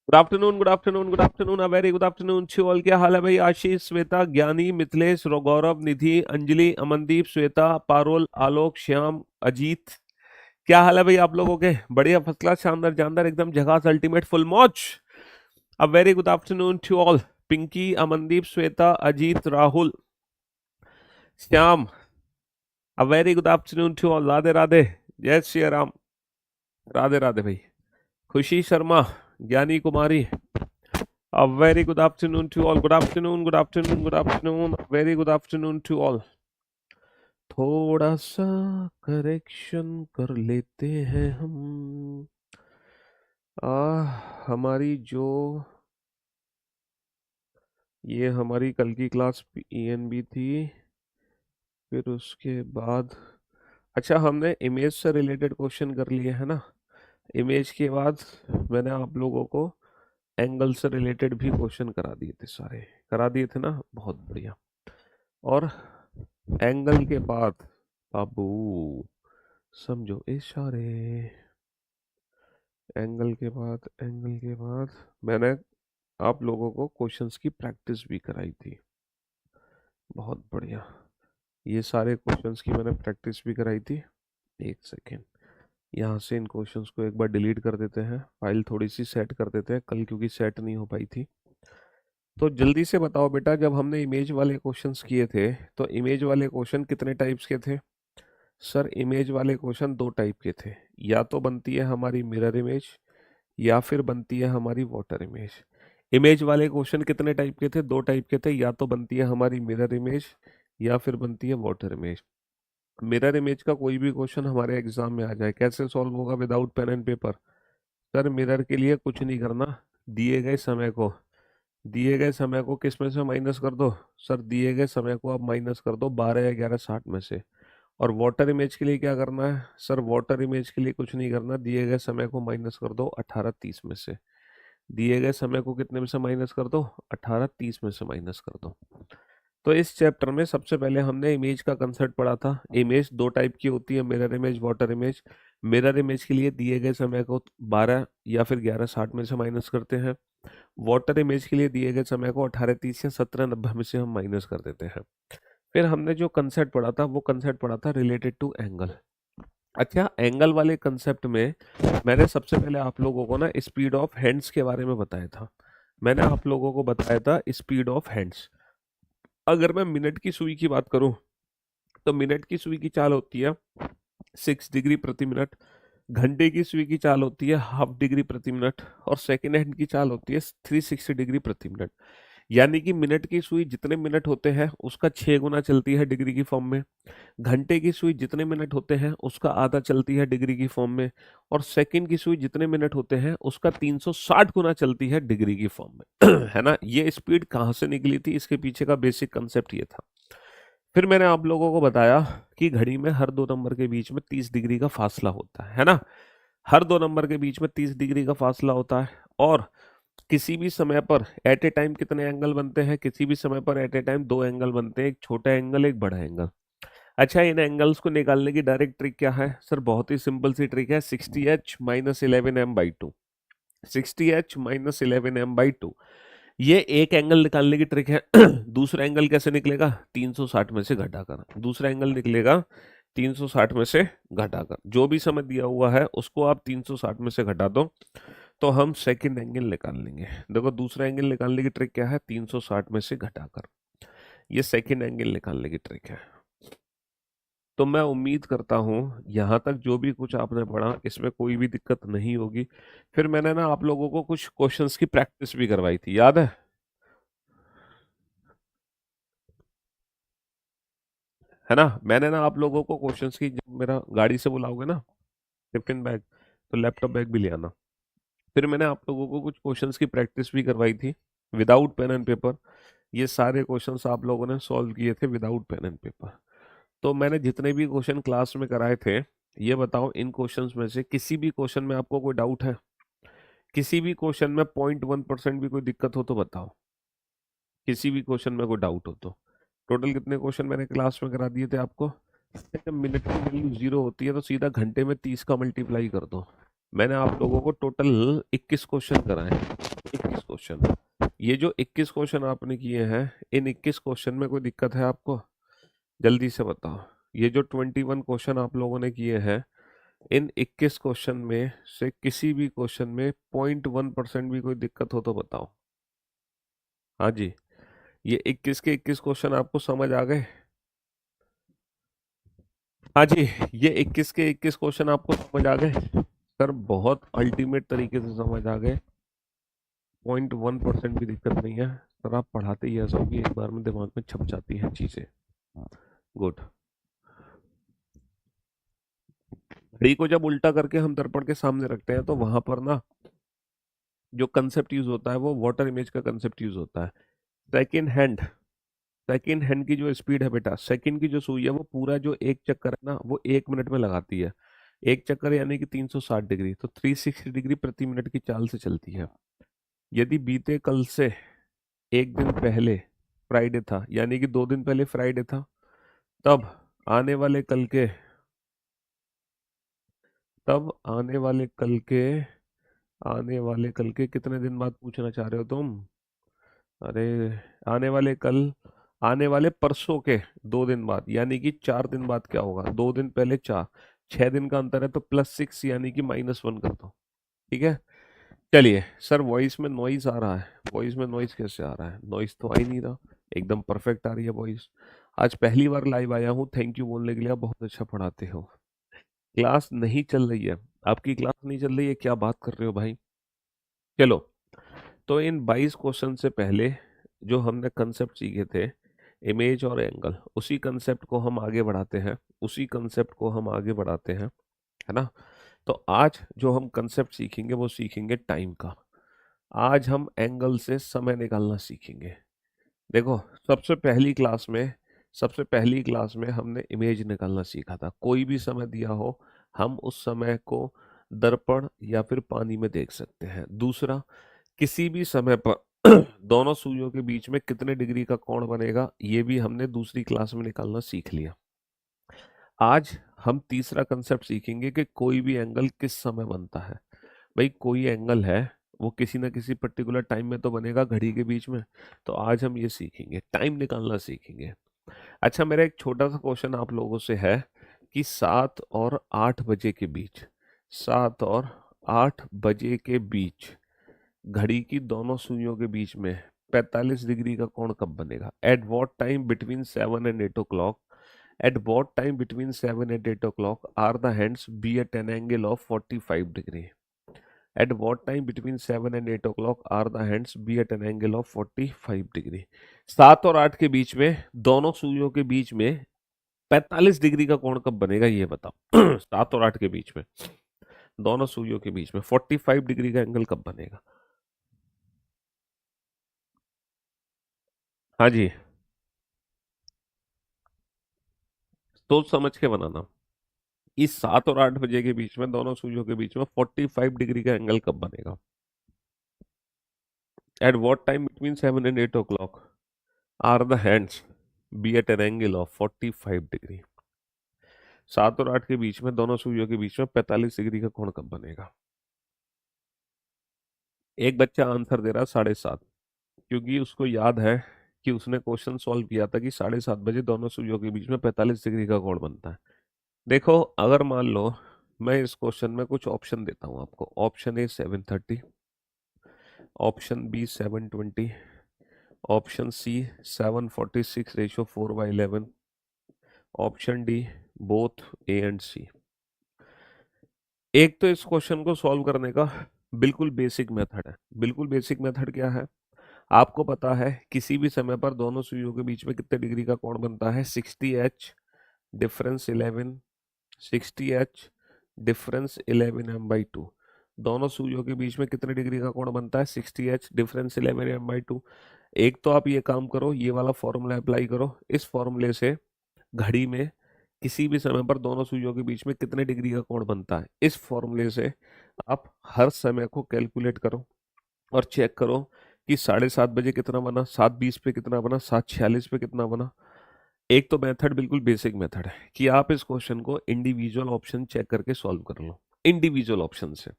Good afternoon, good afternoon, good afternoon, a very good afternoon to all. क्या हाल है भाई? आशीष, श्वेता, ज्ञानी, मिथिलेश, गौरव, निधि, अंजलि, अमनदीप, श्वेता, पारुल, आलोक, श्याम, अजीत। क्या हाल है भाई आप लोगों के? बढ़िया, फर्स्ट क्लास, शानदार, जानदार, एकदम झकास, अल्टीमेट, फुल मौज। A very good afternoon to all. Pinky, Amandeep, Shweta, Ajit, Rahul, Shyam, a very good afternoon to all. Radhe Radhe, जय श्री राम। राधे राधे भाई। खुशी शर्मा, ज्ञानी कुमारी, a very good afternoon to all. Good afternoon, good afternoon, good afternoon. Very good afternoon to all. थोड़ा सा correction कर लेते हैं हम। हमारी जो ये हमारी कल की क्लास ENB थी, फिर उसके बाद अच्छा हमने इमेज से रिलेटेड क्वेश्चन कर लिए है ना। इमेज के बाद मैंने आप लोगों को एंगल से रिलेटेड भी क्वेश्चन करा दिए थे, सारे करा दिए थे ना, बहुत बढ़िया। और एंगल के बाद बाबू समझो इशारे। एंगल के बाद मैंने आप लोगों को क्वेश्चंस की प्रैक्टिस भी कराई थी, बहुत बढ़िया। ये सारे क्वेश्चंस की मैंने प्रैक्टिस भी कराई थी। एक सेकेंड, यहाँ से इन क्वेश्चंस को एक बार डिलीट कर देते हैं, फाइल थोड़ी सी सेट कर देते हैं कल, क्योंकि सेट नहीं हो पाई थी। तो जल्दी से बताओ बेटा, जब हमने इमेज वाले क्वेश्चंस किए थे तो इमेज वाले क्वेश्चन कितने टाइप्स के थे? सर इमेज वाले क्वेश्चन दो टाइप के थे, या तो बनती है हमारी मिरर इमेज या फिर बनती है हमारी वाटर इमेज। इमेज वाले क्वेश्चन कितने टाइप के थे? दो टाइप के थे, या तो बनती है हमारी मिरर इमेज या फिर बनती है वाटर इमेज। मिरर इमेज का कोई भी क्वेश्चन हमारे एग्जाम में आ जाए, कैसे सॉल्व होगा without pen and paper? Sir mirror के लिए कुछ नहीं करना, दिए गए समय को किस में से माइनस कर दो? सर दिए गए समय को आप माइनस कर दो 12 या 11 60 में से। और वाटर इमेज के लिए क्या करना है? सर वाटर इमेज के लिए कुछ नहीं करना, दिए गए समय को माइनस कर दो 18 30 में से। दिए गए समय को कितने में से माइनस कर दो? 18 30 में से माइनस कर दो। तो इस चैप्टर में सबसे पहले हमने इमेज का कंसेप्ट पढ़ा था। इमेज दो टाइप की होती है, mirror image, water image. Mirror image के लिए दिए गए समय को 12 या फिर 11 60 में से माइनस करते हैं। वाटर इमेज के लिए दिए गए समय को 18 30 या 17 90 में से हम माइनस कर देते हैं। फिर हमने जो कंसेप्ट पढ़ा था वो कंसेप्ट पढ़ा था रिलेटेड टू एंगल। अच्छा, एंगल वाले कंसेप्ट में मैंने सबसे पहले आप लोगों को ना स्पीड ऑफ हैंड्स के बारे में बताया था। मैंने आप लोगों को बताया था स्पीड ऑफ हैंड्स। अगर मैं मिनट की सुई की बात करूं तो मिनट की सुई की चाल होती है 6 डिग्री प्रति मिनट, घंटे की सुई की चाल होती है हाफ डिग्री प्रति मिनट, और सेकेंड हैंड की चाल होती है 360 डिग्री प्रति मिनट। यानी कि मिनट की सुई जितने मिनट होते हैं उसका 6 गुना चलती है डिग्री की फॉर्म में। घंटे की सुई जितने मिनट होते हैं उसका आधा चलती है डिग्री की फॉर्म में। और सेकंड की सुई जितने मिनट होते हैं उसका 360 गुना चलती है डिग्री की फॉर्म में। है ना? ये स्पीड कहाँ से निकली थी, इसके पीछे का बेसिक कंसेप्ट ये था। फिर मैंने आप लोगों को बताया कि घड़ी में हर दो नंबर के बीच में 30 डिग्री का फासला होता है ना? हर दो नंबर के बीच में 30 डिग्री का फासला होता है। और किसी भी समय पर एट ए टाइम कितने एंगल बनते हैं? किसी भी समय पर एट ए टाइम दो एंगल बनते हैं, एक छोटा एंगल एक बड़ा एंगल। अच्छा, इन एंगल्स को निकालने की डायरेक्ट ट्रिक क्या है? सर बहुत ही सिंपल सी ट्रिक है, 60h minus 11m/2। 60h minus 11m/2, ये एक एंगल निकालने की ट्रिक है। दूसरा एंगल कैसे निकलेगा? 360 में से घटाकर। दूसरा एंगल निकलेगा 360 में से घटाकर। जो भी समय दिया हुआ है उसको आप 360 में से घटा दो तो हम सेकंड एंगल निकाल लेंगे। देखो दूसरा एंगल निकालने की ट्रिक क्या है? 360 में से घटाकर। ये सेकंड एंगल निकालने की ट्रिक है। तो मैं उम्मीद करता हूं यहां तक जो भी कुछ आपने पढ़ा इसमें कोई भी दिक्कत नहीं होगी। फिर मैंने ना आप लोगों को कुछ क्वेश्चंस की प्रैक्टिस भी करवाई थी, याद है ना? मैंने ना आप लोगों को क्वेश्चंस की, जब मेरा गाड़ी से बुलाओगे ना टिफिन बैग, तो लैपटॉप बैग भी ले आना। फिर मैंने आप लोगों को कुछ क्वेश्चंस की प्रैक्टिस भी करवाई थी विदाउट पेन एंड पेपर। ये सारे क्वेश्चंस आप लोगों ने सॉल्व किए थे विदाउट पेन एंड पेपर। तो मैंने जितने भी क्वेश्चन क्लास में कराए थे, ये बताओ इन क्वेश्चंस में से किसी भी क्वेश्चन में आपको कोई डाउट है? किसी भी क्वेश्चन में 0.1% भी कोई दिक्कत हो तो बताओ। किसी भी क्वेश्चन में कोई डाउट हो तो। टोटल कितने क्वेश्चन मैंने क्लास में करा दिए थे आपको? जब मिनट की वैल्यू 0 होती है तो सीधा घंटे में 30 का मल्टीप्लाई कर दो। मैंने आप लोगों को टोटल 21 क्वेश्चन कराए हैं, 21 क्वेश्चन। ये जो 21 क्वेश्चन आपने किए हैं, इन 21 क्वेश्चन में कोई दिक्कत है आपको? जल्दी से बताओ। ये जो 21 क्वेश्चन आप लोगों ने किए हैं, इन 21 क्वेश्चन में से किसी भी क्वेश्चन में 0.1% भी कोई दिक्कत हो तो बताओ। हाँ जी, ये 21 के 21 क्वेश्चन आपको समझ आ गए? हाँ जी, ये 21 के 21 क्वेश्चन आपको समझ आ गए? सर बहुत अल्टीमेट तरीके से समझ आ गए, 0.1% भी दिक्कत नहीं है। सर आप पढ़ाते ही ऐसा हो कि एक बार में दिमाग में छप जाती हैं चीजें। गुड। घड़ी को जब उल्टा करके हम दर्पण के सामने रखते हैं तो वहां पर ना जो कंसेप्ट यूज होता है वो वाटर इमेज का कंसेप्ट यूज होता है। सेकेंड हैंड, सेकेंड हैंड की जो स्पीड है बेटा, सेकेंड की जो सुई है वो पूरा जो एक चक्कर है ना वो 1 मिनट में लगाती है। एक चक्कर यानी कि 360 डिग्री, तो 360 डिग्री प्रति मिनट की चाल से चलती है। यदि बीते कल से एक दिन पहले फ्राइडे था, यानी कि 2 दिन पहले फ्राइडे था, तब आने वाले कल के तब आने वाले कल के कितने दिन बाद पूछना चाह रहे हो तुम? अरे, आने वाले कल, आने वाले परसों के 2 दिन बाद, यानी कि 4 दिन बाद क्या होगा? 2 दिन पहले 4, 6 दिन का अंतर है तो +6 यानी कि -1 कर दो। ठीक है, चलिए। सर वॉइस में नॉइज आ रहा है, वॉइस में नॉइज कैसे आ रहा है? नॉइज तो आ ही नहीं रहा, एकदम परफेक्ट आ रही है वॉइस। आज पहली बार लाइव आया हूँ, थैंक यू बोलने के लिए। आप बहुत अच्छा पढ़ाते हो। क्लास नहीं चल रही है? आपकी क्लास नहीं चल रही है? क्या बात कर रहे हो भाई। चलो, तो इन 22 क्वेश्चन से पहले जो हमने कंसेप्ट सीखे थे, इमेज और एंगल, उसी कंसेप्ट को हम आगे बढ़ाते हैं, उसी कंसेप्ट को हम आगे बढ़ाते हैं, है ना? तो आज जो हम कंसेप्ट सीखेंगे वो सीखेंगे टाइम का। आज हम एंगल से समय निकालना सीखेंगे। देखो, सबसे पहली क्लास में सबसे पहली क्लास में हमने इमेज निकालना सीखा था। कोई भी समय दिया हो, हम उस समय को दर्पण या फिर पानी में देख सकते हैं। दूसरा, किसी भी समय पर दोनों सुइयों के बीच में कितने डिग्री का कोण बनेगा, ये भी हमने दूसरी क्लास में निकालना सीख लिया। आज हम तीसरा कंसेप्ट सीखेंगे कि कोई भी एंगल किस समय बनता है। भाई कोई एंगल है, वो किसी ना किसी पर्टिकुलर टाइम में तो बनेगा, घड़ी के बीच में। तो आज हम ये सीखेंगे, टाइम निकालना सीखेंगे। अच्छा, मेरा एक छोटा सा क्वेश्चन आप लोगों से है कि 7 और 8 बजे के बीच, 7 और 8 बजे के बीच घड़ी की दोनों सुइयों के बीच में 45 डिग्री का कोण कब बनेगा? At what time between 7 and 8 o'clock, at what time between 7 and 8 o'clock are the hands be at an angle of 45 degree? At what time between 7 and 8 o'clock are the hands be at an angle of 45 degree? 7 और 8 के बीच में दोनों सुइयों के बीच में 45 degree का कोण कब बनेगा, ये बताओ। 7 और 8 के बीच में दोनों सुइयों के बीच में 45 डिग्री का एंगल कब बनेगा? हाँ जी, सोच समझ के बनाना। इस 7 और 8 बजे के बीच में दोनों सुइयों के बीच में 45 डिग्री का एंगल कब बनेगा? At what time between 7 and 8 o'clock are the hands be at an angle of 45 degree? 7 और 8 के बीच में दोनों सुइयों के बीच में 45 डिग्री का कोण कब बनेगा? एक बच्चा आंसर दे रहा 7:30, क्योंकि उसको याद है कि उसने क्वेश्चन सॉल्व किया था कि 7:30 बजे दोनों सुइयों के बीच में 45 डिग्री का कोण बनता है। देखो, अगर मान लो मैं इस क्वेश्चन में कुछ ऑप्शन देता हूँ आपको। Option A 7:30, option B 7:20, option C 7:46:4/11, option D both A and C. एक तो इस क्वेश्चन को सॉल्व करने का बिल्कुल बेसिक मेथड है। बिल्कुल बेसिक मेथड क्या है? आपको पता है किसी भी समय पर दोनों सुइयों के बीच में कितने डिग्री का कोण बनता है? 60h difference 11, 60h difference 11m/2। दोनों सुइयों के बीच में कितने डिग्री का कोण बनता है? 60h difference 11m/2। एक तो आप ये काम करो, ये वाला फॉर्मूला अप्लाई करो। इस फॉर्मूले से घड़ी में किसी भी समय पर दोनों सुइयों के बीच में कितने डिग्री का कोण बनता है, इस फॉर्मूले से आप हर समय को कैलकुलेट करो और चेक करो कि 7:30 बजे कितना बना, 7:20 पे कितना बना, 7:46 पे कितना बना। एक तो मेथड बिल्कुल बेसिक मेथड है कि आप इस क्वेश्चन को इंडिविजुअल ऑप्शन चेक करके सॉल्व कर लो, इंडिविजुअल ऑप्शन से।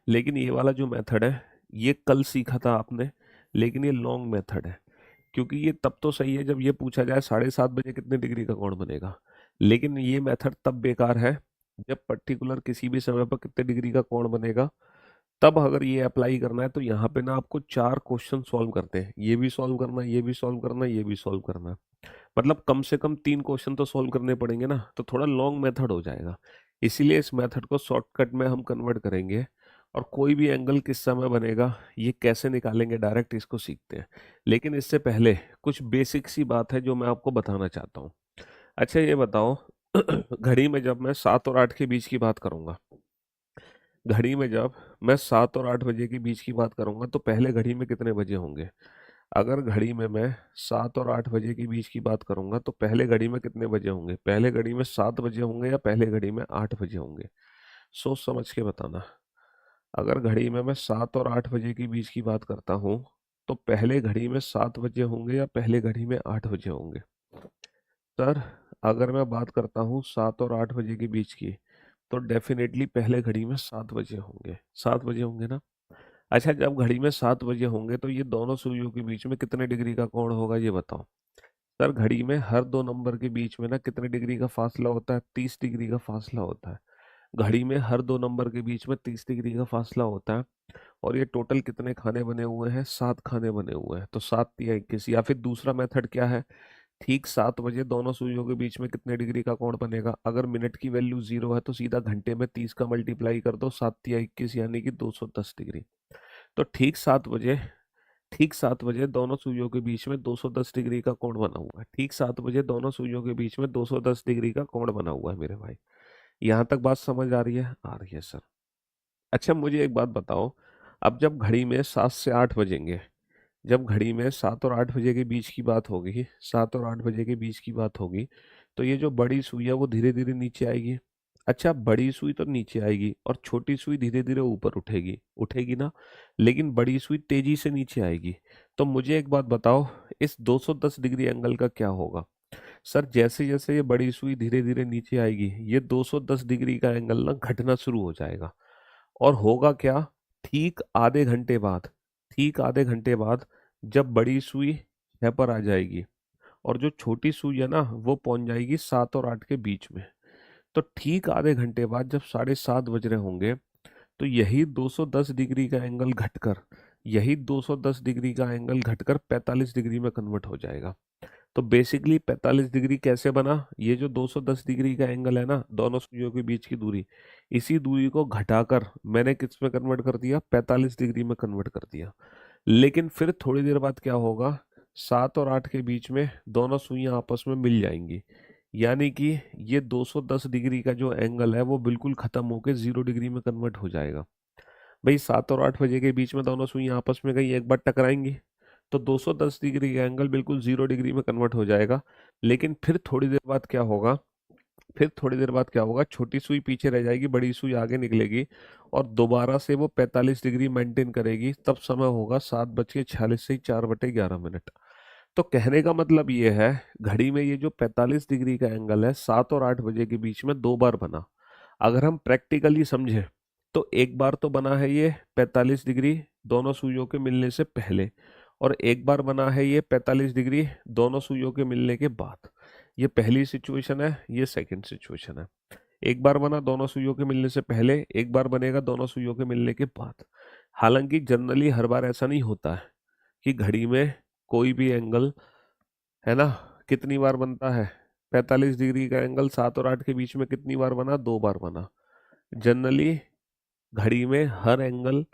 लेकिन ये वाला जो मेथड है ये कल सीखा था आपने, लेकिन ये लॉन्ग मेथड है। क्योंकि ये तब तो सही है जब ये पूछा जाए 7:30 बजे कितने डिग्री का कोण बनेगा, लेकिन ये मेथड तब बेकार है जब पर्टिकुलर किसी भी समय पर कितने डिग्री का कोण बनेगा। तब अगर ये अप्लाई करना है तो यहाँ पे ना आपको 4 क्वेश्चन सॉल्व करते हैं, ये भी सॉल्व करना है, ये भी सॉल्व करना है, ये भी सॉल्व करना है। मतलब कम से कम 3 क्वेश्चन तो सॉल्व करने पड़ेंगे ना, तो थोड़ा लॉन्ग मेथड हो जाएगा। इसीलिए इस मेथड को शॉर्टकट में हम कन्वर्ट करेंगे, और कोई भी एंगल किस समय बनेगा ये कैसे निकालेंगे डायरेक्ट, इसको सीखते हैं। लेकिन इससे पहले कुछ बेसिक सी बात है जो मैं आपको बताना चाहता हूँ। अच्छा ये बताओ घड़ी में जब मैं 7 और 8 के बीच की बात करूंगा, घड़ी में जब मैं 7 और 8 बजे के बीच की बात करूंगा तो पहले घड़ी में कितने बजे होंगे? अगर घड़ी में मैं 7 और 8 बजे के बीच की बात करूंगा तो पहले घड़ी में कितने बजे होंगे? पहले घड़ी में 7 बजे होंगे या पहले घड़ी में 8 बजे होंगे? सोच समझ के बताना। अगर घड़ी में मैं 7 और 8 बजे के बीच की बात करता हूँ तो पहले घड़ी में 7 बजे होंगे या पहले घड़ी में 8 बजे होंगे? सर, अगर मैं बात करता हूँ 7 और 8 बजे के बीच की, तो डेफिनेटली पहले घड़ी में 7 बजे होंगे। 7 बजे होंगे ना? अच्छा, जब घड़ी में 7 बजे होंगे तो ये दोनों सुइयों के बीच में कितने डिग्री का कोण होगा ये बताओ। सर, घड़ी में हर 2 नंबर के बीच में ना कितने डिग्री का फासला होता है? 30 डिग्री का फासला होता है। घड़ी में हर 2 नंबर के बीच में 30 डिग्री का फासला होता है। और ये टोटल कितने खाने बने हुए हैं? 7 खाने बने हुए हैं। तो 7 या 21, या फिर दूसरा मेथड क्या है, ठीक 7 बजे दोनों सुइयों के बीच में कितने डिग्री का कोण बनेगा? अगर मिनट की वैल्यू 0 है तो सीधा घंटे में 30 का मल्टीप्लाई कर दो, 7 या 21 यानी कि 210 डिग्री। तो ठीक 7 बजे दोनों सुइयों के बीच में 210 डिग्री का कोण बना हुआ है। ठीक 7 बजे दोनों सुइयों के बीच में 210 डिग्री का कोण बना हुआ है मेरे भाई। यहाँ तक बात समझ आ रही है? आ रही है सर। अच्छा मुझे एक बात बताओ, अब जब घड़ी में 7 से 8 बजेंगे, जब घड़ी में 7 और 8 बजे के बीच की बात होगी, 7 और 8 बजे के बीच की बात होगी, तो ये जो बड़ी सुई है वो धीरे धीरे नीचे आएगी। अच्छा, बड़ी सुई तो नीचे आएगी और छोटी सुई धीरे धीरे ऊपर उठेगी, उठेगी ना? लेकिन बड़ी सुई तेजी से नीचे आएगी। तो मुझे एक बात बताओ, इस 210 डिग्री एंगल का क्या होगा? सर, जैसे जैसे ये बड़ी सुई धीरे धीरे नीचे आएगी, ये 210 डिग्री का एंगल ना घटना शुरू हो जाएगा। और होगा क्या? ठीक आधे घंटे बाद, ठीक आधे घंटे बाद जब बड़ी सुई 6 पर आ जाएगी और जो छोटी सुई है ना वो पहुंच जाएगी 7 और 8 के बीच में, तो ठीक आधे घंटे बाद जब 7:30 बज रहे होंगे, तो यही 210 डिग्री का एंगल घटकर, यही 210 डिग्री का एंगल घटकर 45 डिग्री में कन्वर्ट हो जाएगा। तो बेसिकली 45 डिग्री कैसे बना? ये जो 210 डिग्री का एंगल है ना दोनों सुइयों के बीच की दूरी, इसी दूरी को घटाकर मैंने किस में कन्वर्ट कर दिया? 45 डिग्री में कन्वर्ट कर दिया। लेकिन फिर थोड़ी देर बाद क्या होगा? 7 और 8 के बीच में दोनों सुइयां आपस में मिल जाएंगी, यानी कि ये 210 डिग्री का जो एंगल है वो बिल्कुल खत्म होकर 0 डिग्री में कन्वर्ट हो जाएगा। भाई 7 और 8 बजे के बीच में दोनों सुइयां आपस में कहीं एक बार टकराएंगी, तो 210 डिग्री का एंगल बिल्कुल 0 डिग्री में कन्वर्ट हो जाएगा। लेकिन फिर थोड़ी देर बाद क्या होगा? फिर थोड़ी देर बाद क्या होगा? छोटी सुई पीछे रह जाएगी, बड़ी सुई आगे निकलेगी और दोबारा से वो 45 डिग्री मेंटेन करेगी। तब समय होगा 7:46 से 4/11। तो कहने का मतलब ये है, घड़ी में ये जो 45 डिग्री का एंगल है 7 और 8 बजे के बीच में 2 बार बना। अगर हम प्रैक्टिकली समझे तो एक बार तो बना है ये 45 डिग्री दोनों सुइयों के मिलने से पहले, और एक बार बना है ये 45 डिग्री दोनों सुइयों के मिलने के बाद। ये पहली सिचुएशन है, ये सेकंड सिचुएशन है। एक बार बना दोनों सुइयों के मिलने से पहले, एक बार बनेगा दोनों सुइयों के मिलने के बाद। हालांकि जनरली हर बार ऐसा नहीं होता है कि घड़ी में कोई भी एंगल, है ना, कितनी बार बनता है? 45 डिग्री का एंगल 7 और 8 के बीच में कितनी बार बना? 2 बार बना। जनरली घड़ी में हर एंगल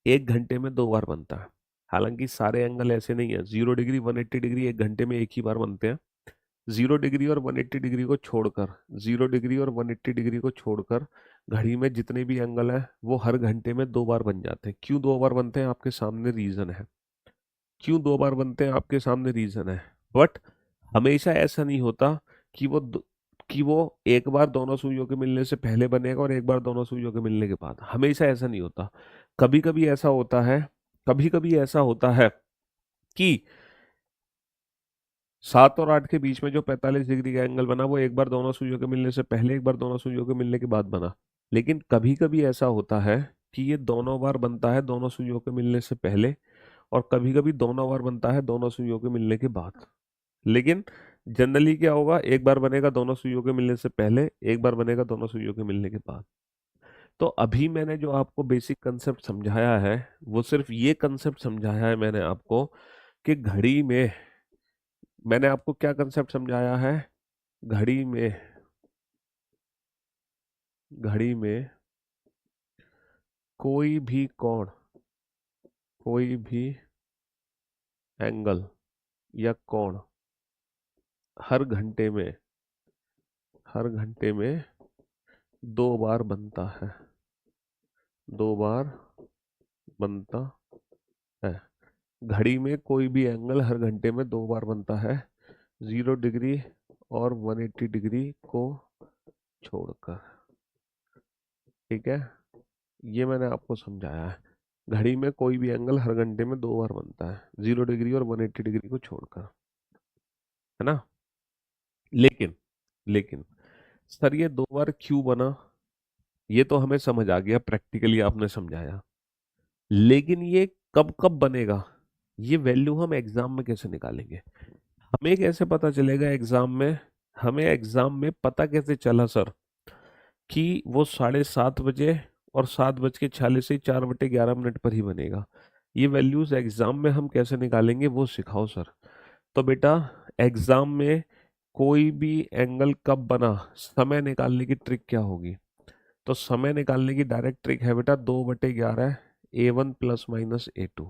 1 घंटे में 2 बार बनता है। हालांकि सारे एंगल ऐसे नहीं है, 0 डिग्री 180 डिग्री 1 घंटे में एक ही बार बनते हैं। 0 डिग्री और 180 डिग्री को छोड़कर, 0 डिग्री और 180 डिग्री को छोड़कर घड़ी में जितने भी एंगल है वो हर घंटे में 2 बार बन जाते हैं। क्यों 2 बार बनते हैं? आपके सामने रीजन है। क्यों 2 बार बनते हैं? आपके सामने रीजन है। बट हमेशा ऐसा नहीं होता कि कि वो एक बार दोनों सुइयों के मिलने से पहले बनेगा और एक बार दोनों सुइयों के मिलने के बाद। हमेशा ऐसा नहीं होता। कभी कभी ऐसा होता है, कभी कभी ऐसा होता है कि 7 और 8 के बीच में जो 45 डिग्री का एंगल बना वो एक बार दोनों सुइयों के मिलने से पहले, एक बार दोनों सुइयों के मिलने के बाद बना। लेकिन कभी कभी ऐसा होता है कि ये दोनों बार बनता है दोनों सुइयों के मिलने से पहले, और कभी कभी दोनों बार बनता है दोनों सुइयों के मिलने के बाद। लेकिन जनरली क्या होगा, एक बार बनेगा दोनों सुइयों के मिलने से पहले, एक बार बनेगा दोनों सुइयों के मिलने के बाद। तो अभी मैंने जो आपको बेसिक कंसेप्ट समझाया है, वो सिर्फ ये कंसेप्ट समझाया है मैंने आपको कि घड़ी में, मैंने आपको क्या कंसेप्ट समझाया है, घड़ी में, घड़ी में कोई भी कोण, कोई भी एंगल या कोण हर घंटे में, हर घंटे में 2 बार बनता है, 2 बार बनता है। घड़ी में कोई भी एंगल हर घंटे में 2 बार बनता है, 0 डिग्री और 180 डिग्री को छोड़कर। ठीक है, ये मैंने आपको समझाया है। घड़ी में कोई भी एंगल हर घंटे में 2 बार बनता है, 0 डिग्री और 180 डिग्री को छोड़कर, है ना। लेकिन, लेकिन सर ये 2 बार क्यों बना, ये तो हमें समझ आ गया, प्रैक्टिकली आपने समझाया। लेकिन ये कब कब बनेगा, ये वैल्यू हम एग्जाम में कैसे निकालेंगे, हमें कैसे पता चलेगा एग्जाम में, हमें एग्जाम में पता कैसे चला सर कि वो 7:30 बजे और 7:46 से 4/11 पर ही बनेगा। ये वैल्यूज एग्जाम में हम कैसे निकालेंगे वो सिखाओ सर। तो बेटा एग्जाम में कोई भी एंगल कब बना, समय निकालने की ट्रिक क्या होगी, तो समय निकालने की डायरेक्ट ट्रिक है बेटा 2/11 A1 ± A2,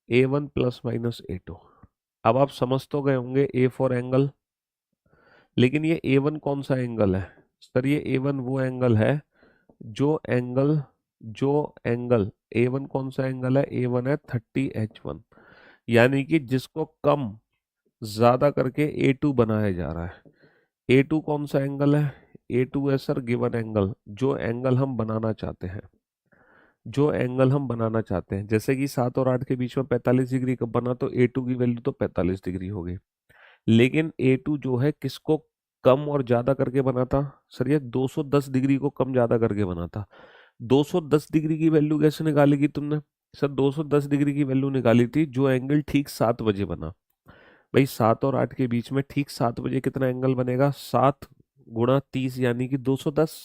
A1 ± A2। अब आप समझ तो गए होंगे ए फॉर एंगल, लेकिन ये A1 कौन सा एंगल है सर, ये A1 वो एंगल है जो एंगल, जो एंगल A1 कौन सा एंगल है, A1 है 30H1, यानी कि जिसको कम ज्यादा करके A2 बनाया जा रहा है। A2 कौन सा एंगल है, A2 है सर गिवन एंगल, जो एंगल हम बनाना चाहते हैं, जो एंगल हम बनाना चाहते हैं। जैसे कि 7 और 8 के बीच में 45 डिग्री का बना, तो A2 की वैल्यू तो 45 डिग्री होगी। लेकिन A2 जो है किसको कम और ज्यादा करके बना था सर, ये 210 डिग्री को कम ज्यादा करके बना था। 210 डिग्री की वैल्यू कैसे निकाली थी तुमने सर, 210 डिग्री की वैल्यू निकाली थी जो एंगल ठीक 7 बजे बना। भाई 7 और 8 के बीच में ठीक 7 बजे कितना एंगल बनेगा, 7 × 30 यानी कि 210।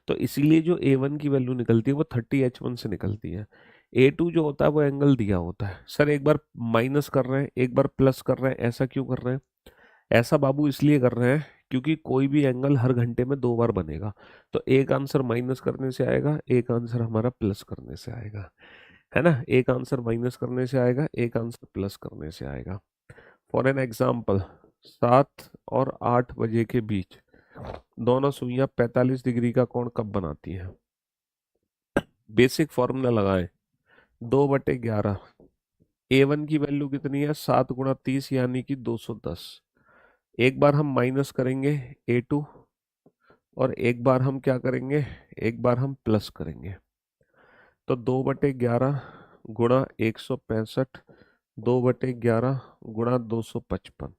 तो इसीलिए जो A1 की वैल्यू निकलती है वो 30H1 से निकलती है। A2 जो होता है वो एंगल दिया होता है। सर एक बार माइनस कर रहे हैं एक बार प्लस कर रहे हैं, ऐसा क्यों कर रहे हैं, ऐसा बाबू इसलिए कर रहे हैं क्योंकि कोई भी एंगल हर घंटे में 2 बार बनेगा। तो एक आंसर माइनस करने से आएगा, एक आंसर हमारा प्लस करने से आएगा, है ना। एक आंसर माइनस करने से आएगा, एक आंसर प्लस करने से आएगा। फॉर एन एग्जाम्पल, 7 और 8 बजे के बीच दोनों सुइयां 45 डिग्री का कोण कब बनाती हैं। बेसिक फॉर्मूला लगाएं, 2/11। A1 की वैल्यू कितनी है, 7 × 30 यानी कि 210। एक बार हम माइनस करेंगे A2, और एक बार हम क्या करेंगे, एक बार हम प्लस करेंगे। तो 2/11 गुणा 165, 2/11 गुणा 255।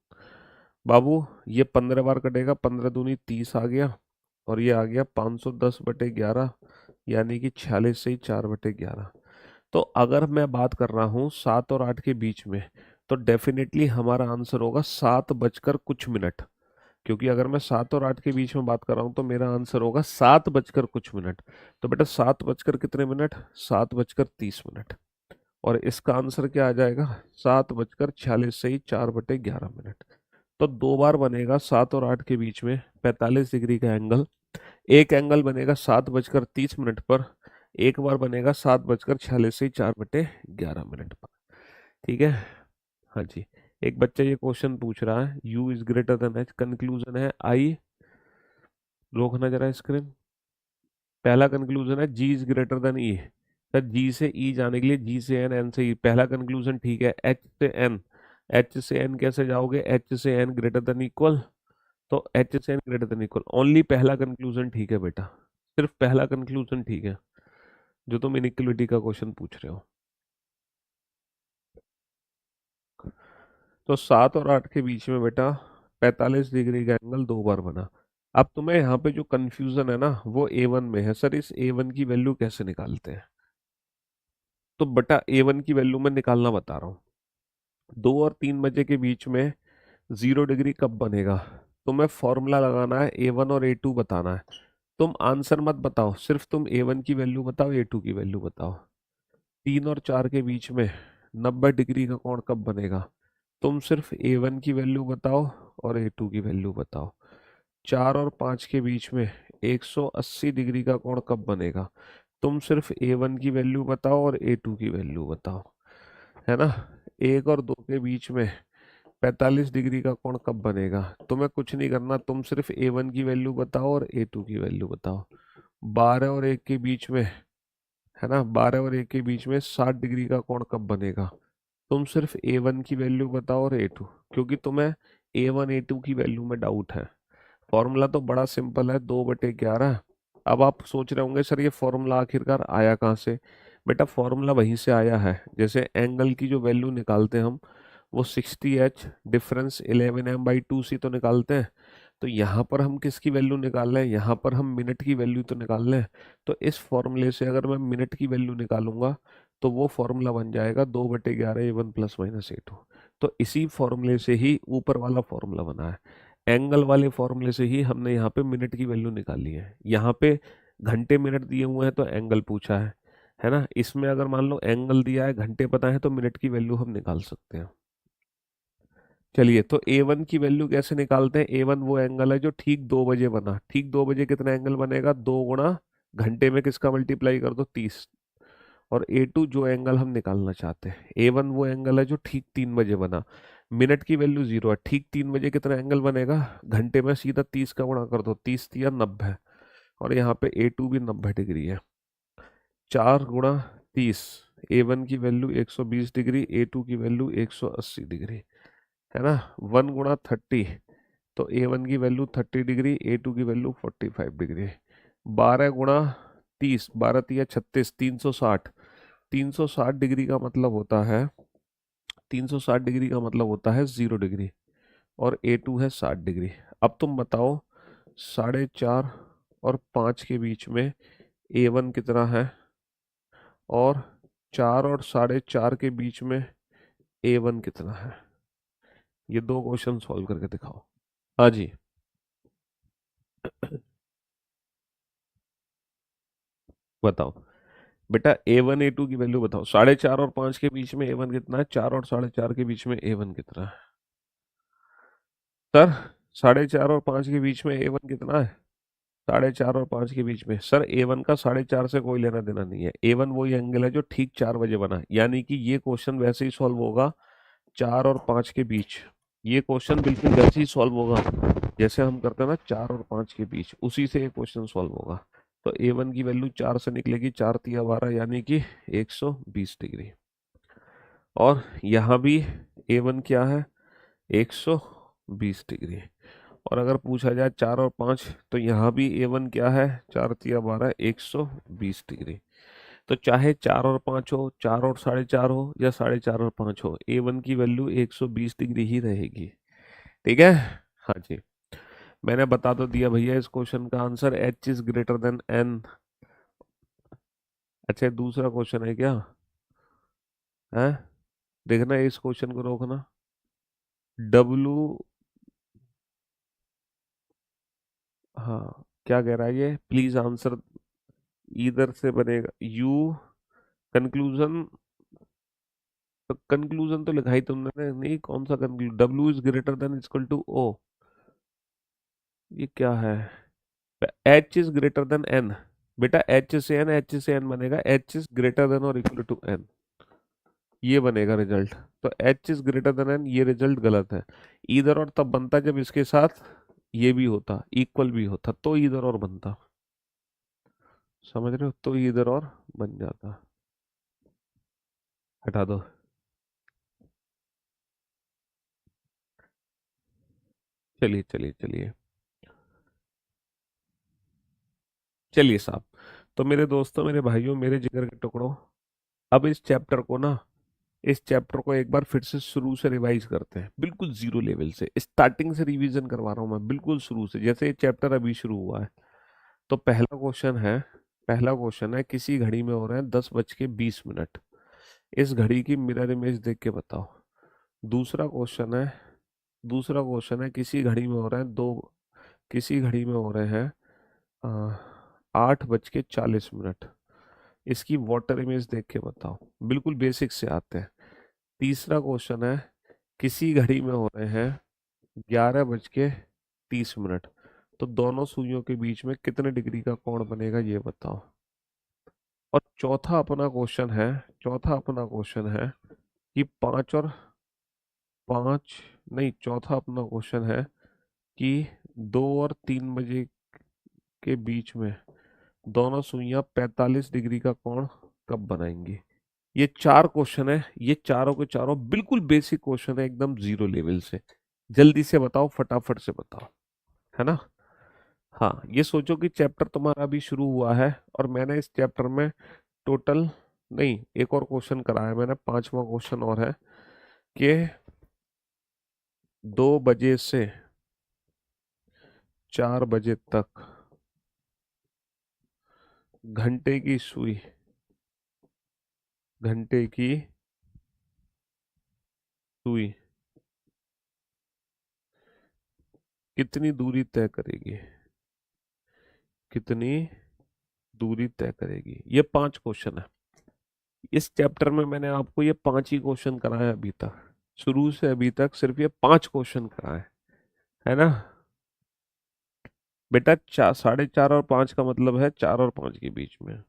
बाबू ये 15 बार कटेगा, 15 दूनी 30 आ गया, और ये आ गया 510/11, यानी कि 46 से ही 4/11। तो अगर मैं बात कर रहा हूँ 7 और 8 के बीच में, तो डेफिनेटली हमारा आंसर होगा 7 बजकर कुछ मिनट, क्योंकि अगर मैं 7 और 8 के बीच में बात कर रहा हूँ तो मेरा आंसर होगा 7 बजकर कुछ मिनट। तो बेटा 7 बजकर कितने मिनट, 7 बजकर 30 मिनट। और इसका आंसर क्या आ जाएगा, 7 बजकर 46 से ही 4/11। तो 2 बार बनेगा 7 और 8 के बीच में 45 डिग्री का एंगल। एक एंगल बनेगा 7 बजकर 30 मिनट पर, एक बार बनेगा 7 बजकर 46 से 4/11 पर। ठीक है, हाँ जी। एक बच्चा ये क्वेश्चन पूछ रहा है, U is greater than H, conclusion है I, रोकना जरा स्क्रीन। पहला कंक्लूजन है G is greater than E। Sir G से E जाने के लिए G से N, N से E, पहला कंक्लूजन ठीक है। H से N, H से N कैसे जाओगे, H से N ग्रेटर देन इक्वल, तो H से N greater than equal, only पहला कंक्लूजन ठीक है बेटा, सिर्फ पहला कंक्लूजन ठीक है जो तुम इनइक्वलिटी का क्वेश्चन पूछ रहे हो। तो 7 और 8 के बीच में बेटा 45 डिग्री का एंगल 2 बार बना। अब तुम्हें यहाँ पे जो कंफ्यूजन है ना वो A1 में है, सर इस A1 की वैल्यू कैसे निकालते हैं। तो बटा A1 की वैल्यू मैं निकालना बता रहा हूँ। 2 और 3 बजे के बीच में 0 डिग्री कब बनेगा। तुम्हें फॉर्मूला लगाना है, A1 और A2 बताना है। तुम आंसर मत बताओ, सिर्फ तुम A1 की वैल्यू बताओ, A2 की वैल्यू बताओ। 3 और 4 के बीच में 90 डिग्री का कोण कब बनेगा। तुम सिर्फ A1 की वैल्यू बताओ और A2 की वैल्यू बताओ। 4 और 5 के बीच में 180 डिग्री का कोण कब बनेगा। तुम सिर्फ A1 की वैल्यू बताओ और A2 की वैल्यू बताओ, है ना। 1 और 2 के बीच में 45 डिग्री का कोण कब बनेगा। तुम्हें कुछ नहीं करना, तुम सिर्फ A1 की वैल्यू बताओ और A2 की वैल्यू बताओ। 12 और 1 के बीच में, है ना, 12 और 1 के बीच में 60 डिग्री का कोण कब बनेगा। तुम सिर्फ A1 की वैल्यू बताओ और A2, क्योंकि तुम्हें A1 A2 की वैल्यू में डाउट है। फॉर्मूला तो बड़ा सिंपल है, 2/11। अब आप सोच रहे होंगे सर ये फॉर्मूला आखिरकार आया कहाँ से। बेटा फॉर्मूला वहीं से आया है, जैसे एंगल की जो वैल्यू निकालते हैं हम, वो 60H डिफरेंस 11m/2 से तो निकालते हैं। तो यहाँ पर हम किसकी वैल्यू निकाल रहे हैं, यहाँ पर हम मिनट की वैल्यू तो निकाल रहे हैं। तो इस फॉर्मूले से अगर मैं मिनट की वैल्यू निकालूंगा तो वो फॉर्मूला बन जाएगा 2/11 A1 + -A2। तो इसी फॉर्मूले से ही ऊपर वाला फॉर्मूला बना है। एंगल वाले फॉर्मूले से ही हमने यहाँ पे मिनट की वैल्यू निकाली है। यहाँ पे घंटे मिनट दिए हुए हैं तो एंगल पूछा है ना। इसमें अगर मान लो एंगल दिया है, घंटे पता है, तो मिनट की वैल्यू हम निकाल सकते हैं। चलिए, तो A1 की वैल्यू कैसे निकालते हैं। A1 वो एंगल है जो ठीक 2 बजे बना। ठीक 2 बजे कितना एंगल बनेगा, 2 गुणा घंटे में किसका मल्टीप्लाई कर दो, 30। और A2 जो एंगल हम निकालना चाहते हैं, A1 वो एंगल है जो ठीक 3 बजे बना। मिनट की वैल्यू 0 है, ठीक 3 बजे कितना एंगल बनेगा, घंटे में सीधा 30 का गुणा कर दो, 30 × 90। और यहाँ पे A2 भी 90 डिग्री है। 4 × 30, A1 की वैल्यू 120 डिग्री, A2 की वैल्यू 180 डिग्री, है ना। 1 × 30, तो A1 की वैल्यू 30 डिग्री, A2 की वैल्यू 45 डिग्री। 12 × 30, 12×3 = 36, 360। 360 डिग्री का मतलब होता है, 360 डिग्री का मतलब होता है 0 डिग्री। और A2 है 60 डिग्री। अब तुम बताओ, 4:30 और 5 के बीच में A1 कितना है, और 4 और 4:30 के बीच में A1 कितना है। ये दो क्वेश्चन सॉल्व करके दिखाओ। हाँ जी। बताओ बेटा, A1 A2 की वैल्यू बताओ। 4:30 और 5 के बीच में A1 कितना है, 4 और 4:30 के बीच में A1 कितना है। सर 4:30 और 5 के बीच में A1 कितना है। 4:30 और 5 के बीच में, सर A1 का 4:30 से कोई लेना देना नहीं है। A1 वही एंगल है जो ठीक 4 बजे बना है। यानी कि ये क्वेश्चन वैसे ही सॉल्व होगा 4 और 5 के बीच। ये क्वेश्चन बिल्कुल वैसे ही सॉल्व होगा जैसे हम करते हैं ना, 4 और 5 के बीच, उसी से ये क्वेश्चन सॉल्व होगा। तो A1 की वैल्यू 4 से निकलेगी, 4×3 = 12, यानी कि 120 डिग्री। और यहाँ भी A1 क्या है, 120 डिग्री। और अगर पूछा जाए 4 और 5, तो यहाँ भी A1 क्या है, 4×3 = 12, 120 डिग्री। तो चाहे 4 और 5 हो, 4 और 4.5 हो, या 4.5 और 5 हो, A1 की वैल्यू 120 डिग्री ही रहेगी। ठीक है। हाँ जी। मैंने बता तो दिया भैया इस क्वेश्चन का आंसर, H > N। अच्छा, दूसरा क्वेश्चन है क्या है, देखना इस क्वेश्चन को रोकना। W, हाँ क्या कह रहा है ये, प्लीज आंसर। इधर से बनेगा U कंक्लूजन। तो कंक्लूजन तो लिखा ही तुमने नहीं, कौन सा कंक्लूजन, W > N > O। ये क्या है, H > N। बेटा H से N बनेगा, H > N ये बनेगा रिजल्ट। तो H > N, ये रिजल्ट गलत है। इधर और तब बनता जब इसके साथ ये भी होता, इक्वल भी होता, तो इधर और बनता। समझ रहे हो, तो इधर और बन जाता। हटा दो। चलिए चलिए चलिए चलिए साहब। तो मेरे दोस्तों, मेरे भाइयों, मेरे जिगर के टुकड़ों, अब इस चैप्टर को ना इस चैप्टर को एक बार फिर से शुरू से रिवाइज करते हैं, बिल्कुल जीरो लेवल से, स्टार्टिंग से रिवीजन करवा रहा हूं मैं, बिल्कुल शुरू से, जैसे ये चैप्टर अभी शुरू हुआ है। तो पहला क्वेश्चन है किसी घड़ी में हो रहे हैं 10:20। इस घड़ी की मिरर इमेज देख के बताओ। दूसरा क्वेश्चन है दूसरा क्वेश्चन है किसी घड़ी में हो रहे हैं 8:40। इसकी वाटर इमेज देख के बताओ। बिल्कुल बेसिक से आते हैं। तीसरा क्वेश्चन है किसी घड़ी में हो रहे हैं 11:30। तो दोनों सुइयों के बीच में कितने डिग्री का कोण बनेगा ये बताओ। और चौथा अपना क्वेश्चन है कि चौथा अपना क्वेश्चन है कि 2 और 3 बजे के बीच में दोनों सुइयां 45 डिग्री का कोण कब बनाएंगी। ये 4 क्वेश्चन है, ये चारों के चारों बिल्कुल बेसिक क्वेश्चन है, एकदम जीरो लेवल से। जल्दी से बताओ, फटाफट से बताओ, है ना। हाँ, ये सोचो कि चैप्टर तुम्हारा अभी शुरू हुआ है और मैंने इस चैप्टर में टोटल, नहीं, एक और क्वेश्चन कराया मैंने, 5वां क्वेश्चन और है कि 2 बजे से 4 बजे तक घंटे की सुई घंटे की सुई कितनी दूरी तय करेगी, कितनी दूरी तय करेगी। ये 5 क्वेश्चन है। इस चैप्टर में मैंने आपको ये 5 ही क्वेश्चन कराए अभी तक, शुरू से अभी तक सिर्फ ये 5 क्वेश्चन कराए, है ना। बेटा 4, 4.5 और 5 का मतलब है 4 और 5 के बीच में।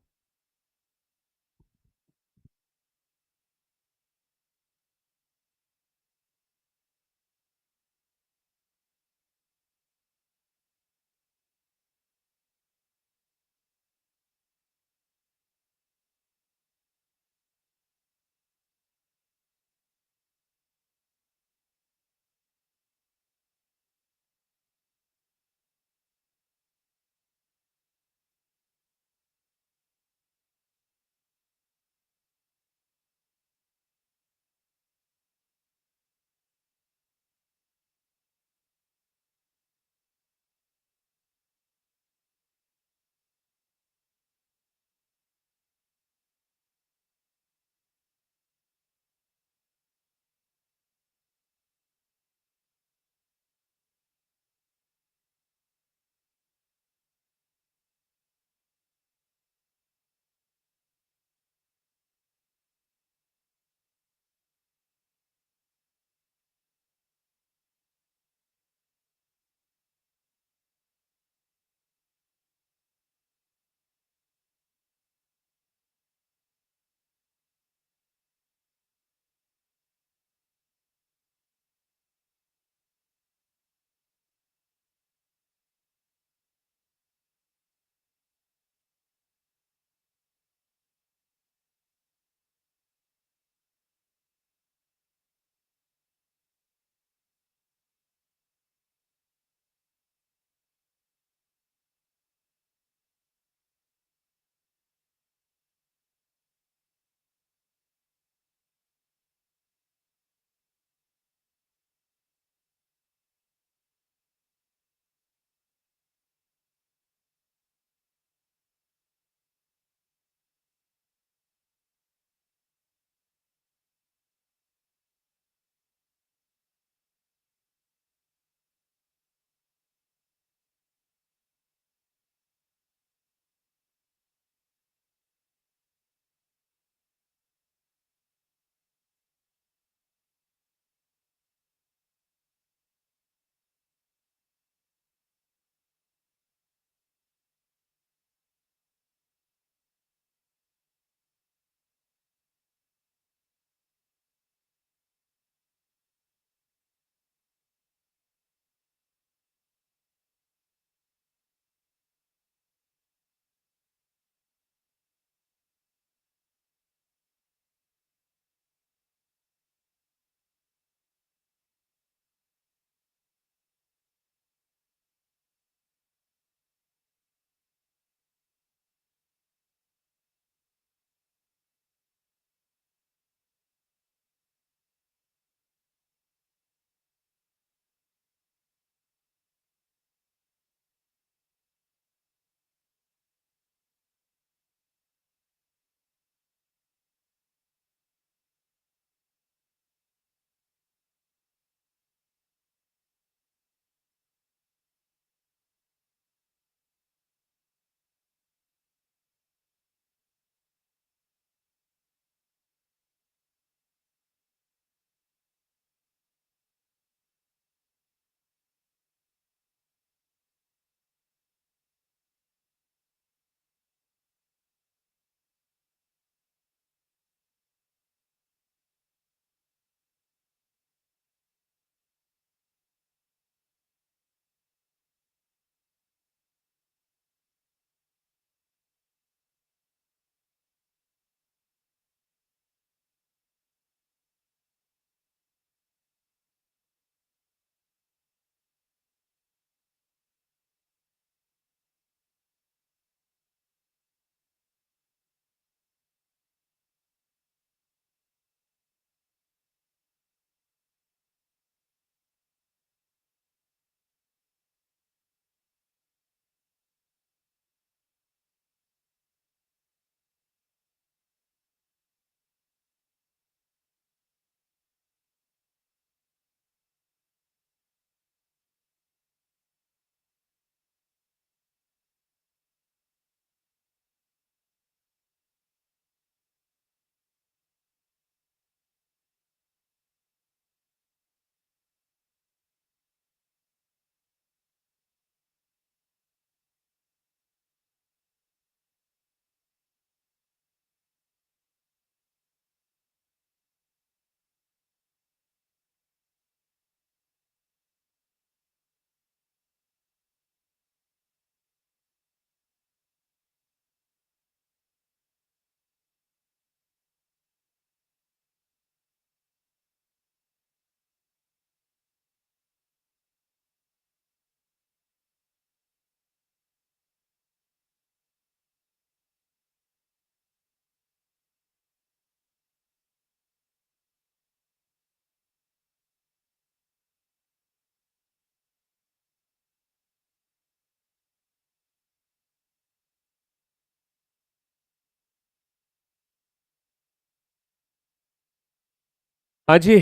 हाँ जी।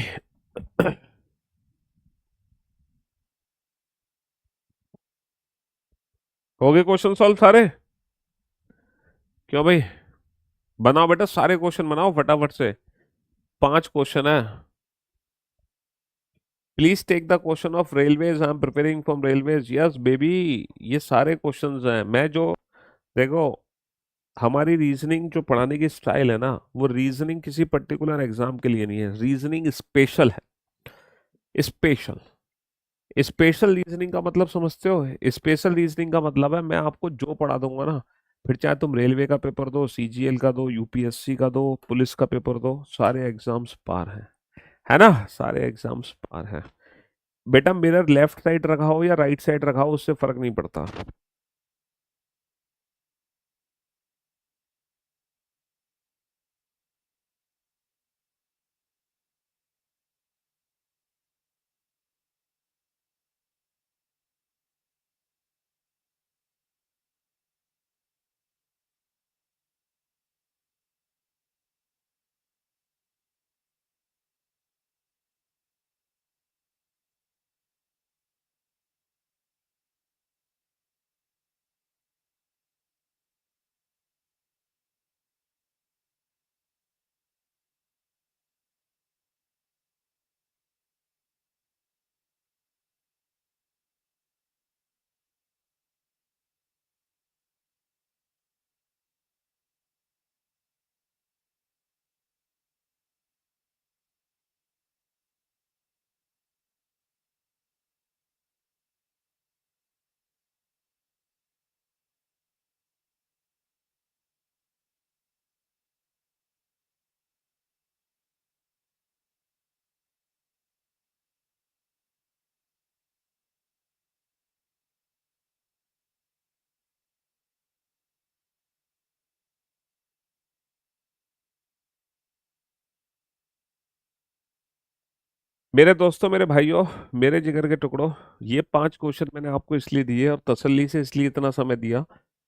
हो गए क्वेश्चन सॉल्व सारे? क्यों भाई? बनाओ बेटा, सारे क्वेश्चन बनाओ फटाफट से। 5 क्वेश्चन है। Please take the question of railways, I am preparing from railways, yes baby. ये सारे क्वेश्चंस हैं। मैं जो, देखो, हमारी रीजनिंग जो पढ़ाने की स्टाइल है ना, वो रीजनिंग किसी पर्टिकुलर एग्जाम के लिए नहीं है, रीजनिंग स्पेशल है। स्पेशल। स्पेशल रीजनिंग का मतलब समझते हो? स्पेशल रीजनिंग का मतलब है मैं आपको जो पढ़ा दूंगा ना, फिर चाहे तुम रेलवे का पेपर दो, सीजीएल का दो, यूपीएससी का दो, पुलिस का पेपर दो, सारे एग्जाम्स पार हैं। है ना? सारे एग्जाम्स पार हैं। बेटा मिरर लेफ्ट साइड रखा हो या राइट साइड रखा हो, उससे फर्क नहीं पड़ता। मेरे दोस्तों, मेरे भाइयों, मेरे जिगर के टुकड़ों, ये 5 क्वेश्चन मैंने आपको इसलिए दिए और तसल्ली से इसलिए इतना समय दिया,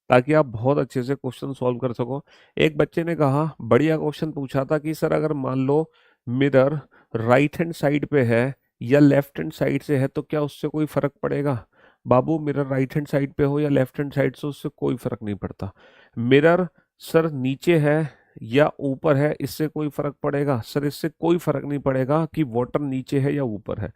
ताकि आप बहुत अच्छे से क्वेश्चन सॉल्व कर सको। एक बच्चे ने कहा, बढ़िया क्वेश्चन पूछा था कि सर अगर मान लो मिरर राइट हैंड साइड पे है या लेफ्ट हैंड साइड से है तो क्या उससे कोई फर्क पड़ेगा? बाबू, मिरर राइट हैंड साइड पे हो या लेफ्ट हैंड साइड से, उससे कोई फर्क नहीं पड़ता। मिरर सर नीचे है या ऊपर है, इससे कोई फर्क पड़ेगा? सर इससे कोई फर्क नहीं पड़ेगा कि वाटर नीचे है या ऊपर है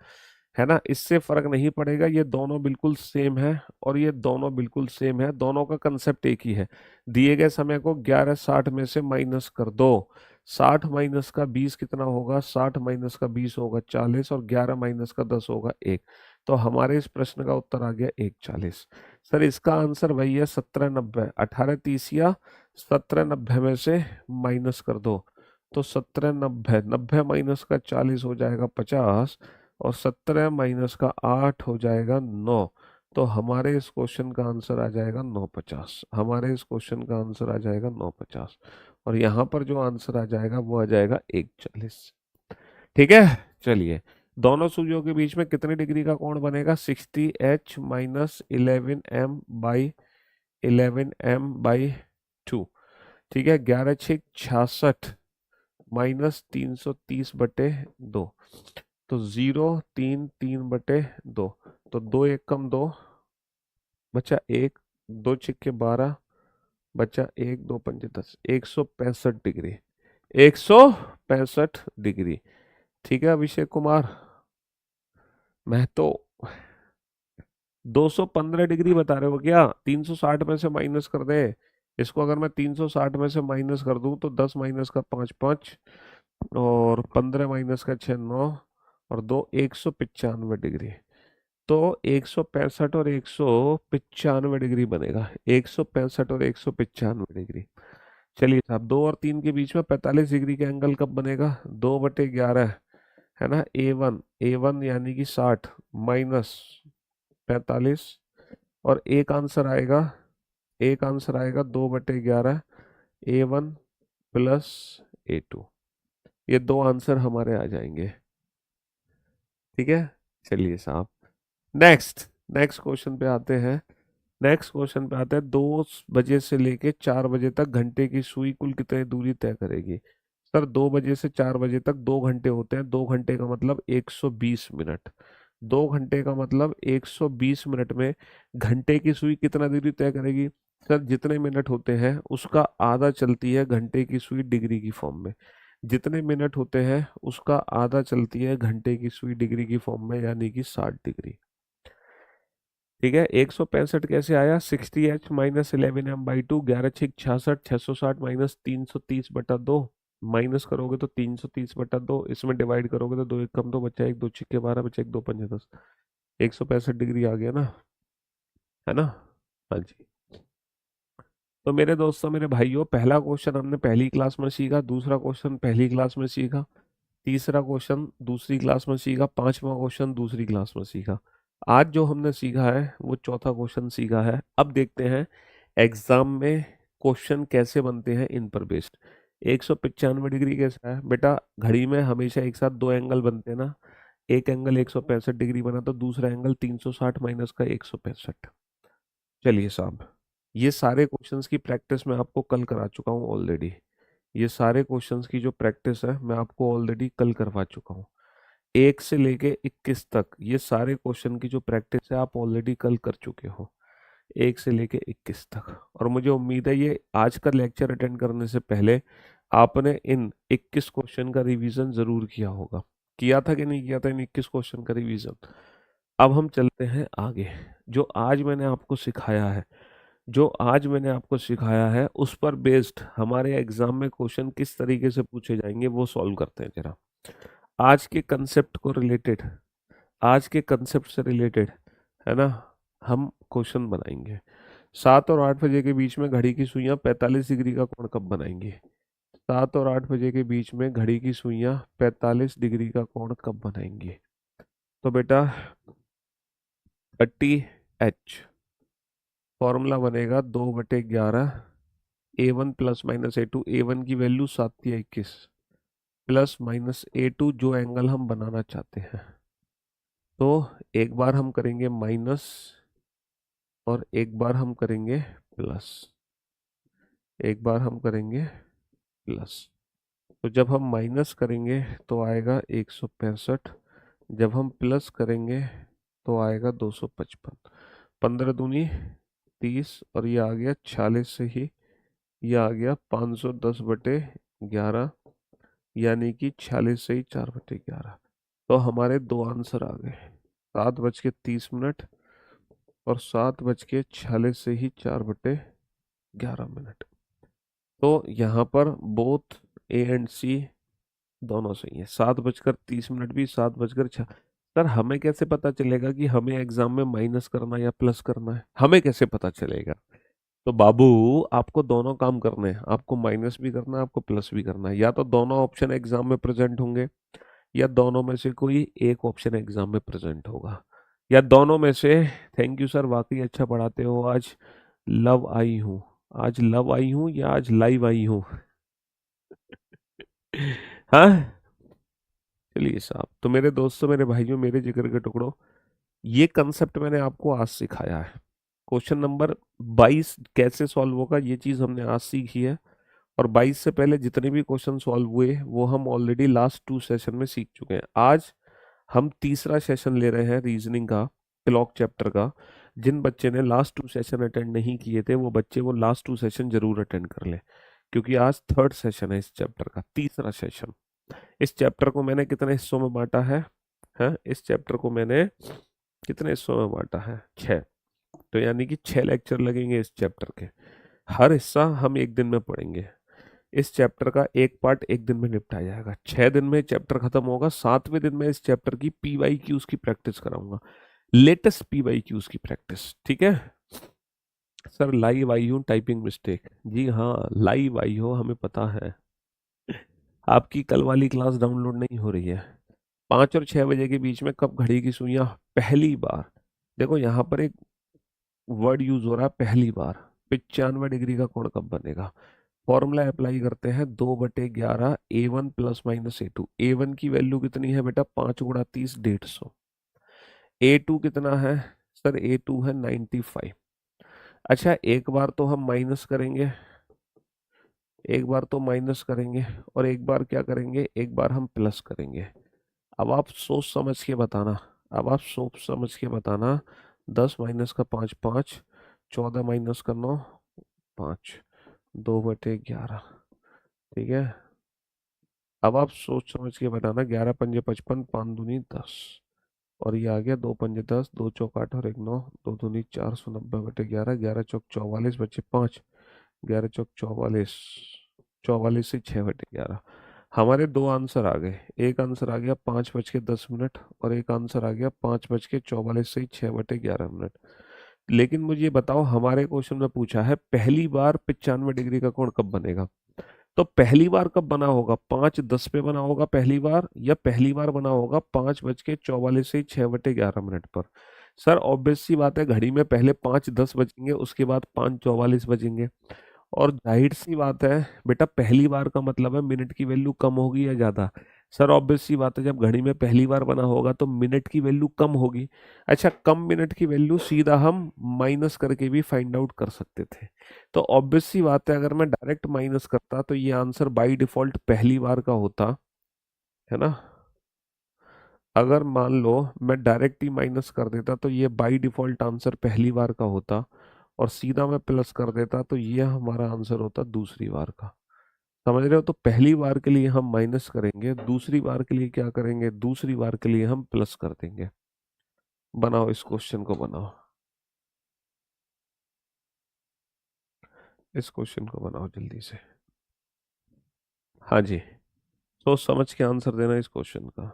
ना? इससे फर्क नहीं पड़ेगा। ये दोनों बिल्कुल सेम है और ये दोनों बिल्कुल सेम है। दोनों का कंसेप्ट एक ही है। दिए गए समय को 11:60 में से माइनस कर दो। 60 माइनस का 20 कितना होगा? 60 माइनस का 20 होगा 40, और 11 माइनस का 10 होगा 1। तो हमारे इस प्रश्न का उत्तर आ गया 1:40। सर इसका आंसर वही है, 17:90। 18:30 17:90 में से माइनस कर दो, तो 17:90, 90 माइनस का 40 हो जाएगा 50, और 17 माइनस का 8 हो जाएगा 9। तो हमारे इस क्वेश्चन का आंसर आ जाएगा 950। हमारे इस क्वेश्चन का आंसर आ जाएगा 950। और यहाँ पर जो आंसर आ जाएगा वो आ जाएगा 1:40। ठीक है। चलिए, दोनों सूर्यों के बीच में कितने डिग्री का कोण बनेगा? 60H minus 11M/11M/2। ठीक है, 11×6 = 66 माइनस 330/2। तो 0 3 3/2। तो 2 × 1 = 2, बचा 1, 2 × 6 = 12, बचा 1, 2 × 5 = 10। 165 डिग्री। 165 डिग्री। ठीक है अभिषेक कुमार। मैं तो 215 डिग्री बता रहे हो क्या? 360 में से माइनस कर दे। इसको अगर मैं 360 में से माइनस कर दूं तो 10 माइनस का 5 5, और 15 माइनस का 6 9, और 195 डिग्री। तो 165 और 195 डिग्री बनेगा। 165 और 195 डिग्री। चलिए साहब, 2 और 3 के बीच में 45 डिग्री का एंगल कब बनेगा? 2/11, है ना? A1 यानी कि 60 माइनस 45, और एक आंसर आएगा 2/11, A1 प्लस A2। ये दो आंसर हमारे आ जाएंगे। ठीक है। चलिए साहब, नेक्स्ट नेक्स्ट क्वेश्चन पे आते हैं। नेक्स्ट क्वेश्चन पे आते हैं, 2 बजे से लेके 4 बजे तक घंटे की सुई कुल कितनी दूरी तय करेगी? सर 2 बजे से 4 बजे तक 2 घंटे होते हैं, 2 घंटे का मतलब 120 मिनट। 2 घंटे का मतलब 120 मिनट में घंटे की सुई कितना डिग्री तय करेगी? सर जितने मिनट होते हैं उसका आधा चलती है घंटे की सुई डिग्री की फॉर्म में। जितने मिनट होते हैं उसका आधा चलती है घंटे की सुई डिग्री की फॉर्म में, यानी कि 60 डिग्री। ठीक है, 165 कैसे आया? 60h - 11m/2, 11×6 = 66, 660 - 330/2। माइनस करोगे तो 330/2, इसमें डिवाइड करोगे तो 2 1 कम, तो बचा 1 2 6 12, बचा 1 2 5 10। 165 डिग्री आ गया ना, है ना? हाँ जी। तो मेरे दोस्तों, मेरे भाइयों, पहला क्वेश्चन हमने पहली क्लास में सीखा, दूसरा क्वेश्चन पहली क्लास में सीखा, तीसरा क्वेश्चन दूसरी क्लास में सीखा, पांचवा क्वेश्चन दूसरी क्लास में सीखा। आज जो हमने सीखा है वो चौथा क्वेश्चन सीखा है। अब देखते हैं एग्जाम में क्वेश्चन कैसे बनते हैं इन पर बेस्ड। 195 डिग्री कैसा है बेटा? घड़ी में हमेशा एक साथ दो एंगल बनते हैं ना। एक एंगल 165 डिग्री बना तो दूसरा एंगल 360 माइनस का 165। चलिए साहब, ये सारे क्वेश्चंस की प्रैक्टिस मैं आपको कल करा चुका हूँ ऑलरेडी। ये सारे क्वेश्चंस की जो प्रैक्टिस है मैं आपको ऑलरेडी कल करवा चुका हूँ। 1 से लेके 21 तक ये सारे क्वेश्चन की जो प्रैक्टिस है आप ऑलरेडी कल कर चुके हो, 1 से लेके 21 तक। और मुझे उम्मीद है ये आज का लेक्चर अटेंड करने से पहले आपने इन 21 क्वेश्चन का रिवीजन जरूर किया होगा। किया था कि नहीं किया था इन 21 क्वेश्चन का रिवीजन? अब हम चलते हैं आगे। जो आज मैंने आपको सिखाया है, जो आज मैंने आपको सिखाया है उस पर बेस्ड हमारे एग्जाम में क्वेश्चन किस तरीके से पूछे जाएंगे वो सॉल्व करते हैं जरा। आज के कंसेप्ट को रिलेटेड, आज के कंसेप्ट से रिलेटेड, है ना, हम क्वेश्चन बनाएंगे। 7 और 8 बजे के बीच में घड़ी की सुइयां 45 डिग्री का कोण कब बनाएंगी? 7 और 8 बजे के बीच में घड़ी की सुइयां 45 डिग्री का कोण कब बनाएंगी? तो बेटा 30H फॉर्मूला बनेगा 2/11 A1 + - A2। A1 की वैल्यू 7 × 21 प्लस माइनस A2 जो एंगल हम बनाना चाहते हैं। तो एक बार हम करेंगे माइनस और एक बार हम करेंगे प्लस, एक बार हम करेंगे प्लस। तो जब हम माइनस करेंगे तो आएगा 165, जब हम प्लस करेंगे तो आएगा 255। 15 दूनी 30 और ये आ गया 46 से ही, ये आ गया 510/11, यानी कि 46 से ही 4/11। तो हमारे दो आंसर आ गए, 7:30 और 7:46 से ही 4/11। तो यहाँ पर बोथ ए एंड सी दोनों सही है। 7:30 भी, 7:06। सर हमें कैसे पता चलेगा कि हमें एग्जाम में माइनस करना है या प्लस करना है? हमें कैसे पता चलेगा? तो बाबू आपको दोनों काम करने हैं, आपको माइनस भी करना है, आपको प्लस भी करना है। या तो दोनों ऑप्शन एग्जाम में प्रेजेंट होंगे, या दोनों में से कोई एक ऑप्शन एग्जाम में प्रेजेंट होगा, या दोनों में से। थैंक यू सर, वाकई अच्छा पढ़ाते हो आज। लव आई हूँ, आज लव आई हूँ या आज लाइव आई हूँ? हाँ। चलिए साहब, तो मेरे दोस्तों, मेरे भाइयों, मेरे जिगर के टुकड़ों, ये कंसेप्ट मैंने आपको आज सिखाया है। क्वेश्चन नंबर 22 कैसे सॉल्व होगा ये चीज हमने आज सीखी है। और 22 से पहले जितने भी क्वेश्चन सॉल्व हुए वो हम ऑलरेडी लास्ट 2 सेशन में सीख चुके हैं। आज हम तीसरा सेशन ले रहे हैं रीजनिंग का, क्लॉक चैप्टर का। जिन बच्चे ने लास्ट 2 सेशन अटेंड नहीं किए थे वो बच्चे वो लास्ट 2 सेशन जरूर अटेंड कर लें, क्योंकि आज थर्ड सेशन है इस चैप्टर का, तीसरा सेशन। इस चैप्टर को मैंने कितने हिस्सों में बांटा है? इस चैप्टर को मैंने कितने हिस्सों में बांटा है? 6। तो यानी कि 6 लेक्चर लगेंगे इस चैप्टर के। हर हिस्सा हम एक दिन में पढ़ेंगे। इस चैप्टर का एक पार्ट एक दिन में निपटा जाएगा। 6 दिन में चैप्टर खत्म होगा। 7वें दिन में इस चैप्टर की PYQs की प्रैक्टिस कराऊंगा, लेटेस्ट PYQs की प्रैक्टिस। ठीक है सर, लाइव आई हूँ, टाइपिंग मिस्टेक। जी हाँ, लाइव आई हो, हमें पता है। आपकी कल वाली क्लास डाउनलोड नहीं हो रही है। 5 और 6 बजे के बीच में कब घड़ी की सुइयां पहली बार, देखो यहाँ पर एक वर्ड यूज हो रहा है, पहली बार। 95 डिग्री का कोण कब बनेगा? फॉर्मूला अप्लाई करते हैं, 2/11 A1 + - A2। A1 की वैल्यू कितनी है बेटा? 5 × 30 150। A2 कितना है? सर A2 है 95। अच्छा, एक बार तो हम माइनस करेंगे, एक बार तो माइनस करेंगे और एक बार क्या करेंगे, एक बार हम प्लस करेंगे। अब आप सोच समझ के बताना, अब आप सोच समझ के बताना। 10 माइनस का 5 5, 14 माइनस का 9 5, 2/11। ठीक है, अब आप सोच समझ के बताना। 11 पंजे 55, 5 दूनी 10, और ये आ गया 2 पंजे 10, 2 चौक 8 और 1 9, 2 दूनी 490/11, 11 चौक 44 बचे 5, 11 चौक 44, 44 से 6/11। हमारे दो आंसर आ गए। एक आंसर आ गया 5:10 और एक आंसर आ गया 5:44 से 6/11। लेकिन मुझे ये बताओ, हमारे क्वेश्चन में पूछा है पहली बार 95 डिग्री का कोण कब बनेगा। तो पहली बार कब बना होगा, 5:10 पे बना होगा पहली बार, या पहली बार बना होगा 5:44 से 6/11 पर। सर ऑब्वियस सी बात है, घड़ी में पहले 5:10 बजेंगे, उसके बाद 5:44 बजेंगे। और जाहिर सी बात है बेटा, पहली बार का मतलब है मिनट की वैल्यू कम होगी या ज्यादा। सर ऑब्वियस सी बात है, जब घड़ी में पहली बार बना होगा तो मिनट की वैल्यू कम होगी। अच्छा, कम मिनट की वैल्यू सीधा हम माइनस करके भी फाइंड आउट कर सकते थे। तो ऑब्वियस सी बात है, अगर मैं डायरेक्ट माइनस करता तो ये आंसर बाय डिफॉल्ट पहली बार का होता, है ना। अगर मान लो मैं डायरेक्ट ही माइनस कर देता तो ये बाय डिफॉल्ट आंसर पहली बार का होता, और सीधा मैं प्लस कर देता तो ये हमारा आंसर होता दूसरी बार का। समझ रहे हो, तो पहली बार के लिए हम माइनस करेंगे, दूसरी बार के लिए क्या करेंगे, दूसरी बार के लिए हम प्लस कर देंगे। बनाओ इस क्वेश्चन को, बनाओ इस क्वेश्चन को, बनाओ जल्दी से। हाँ जी, सोच समझ के आंसर देना इस क्वेश्चन का।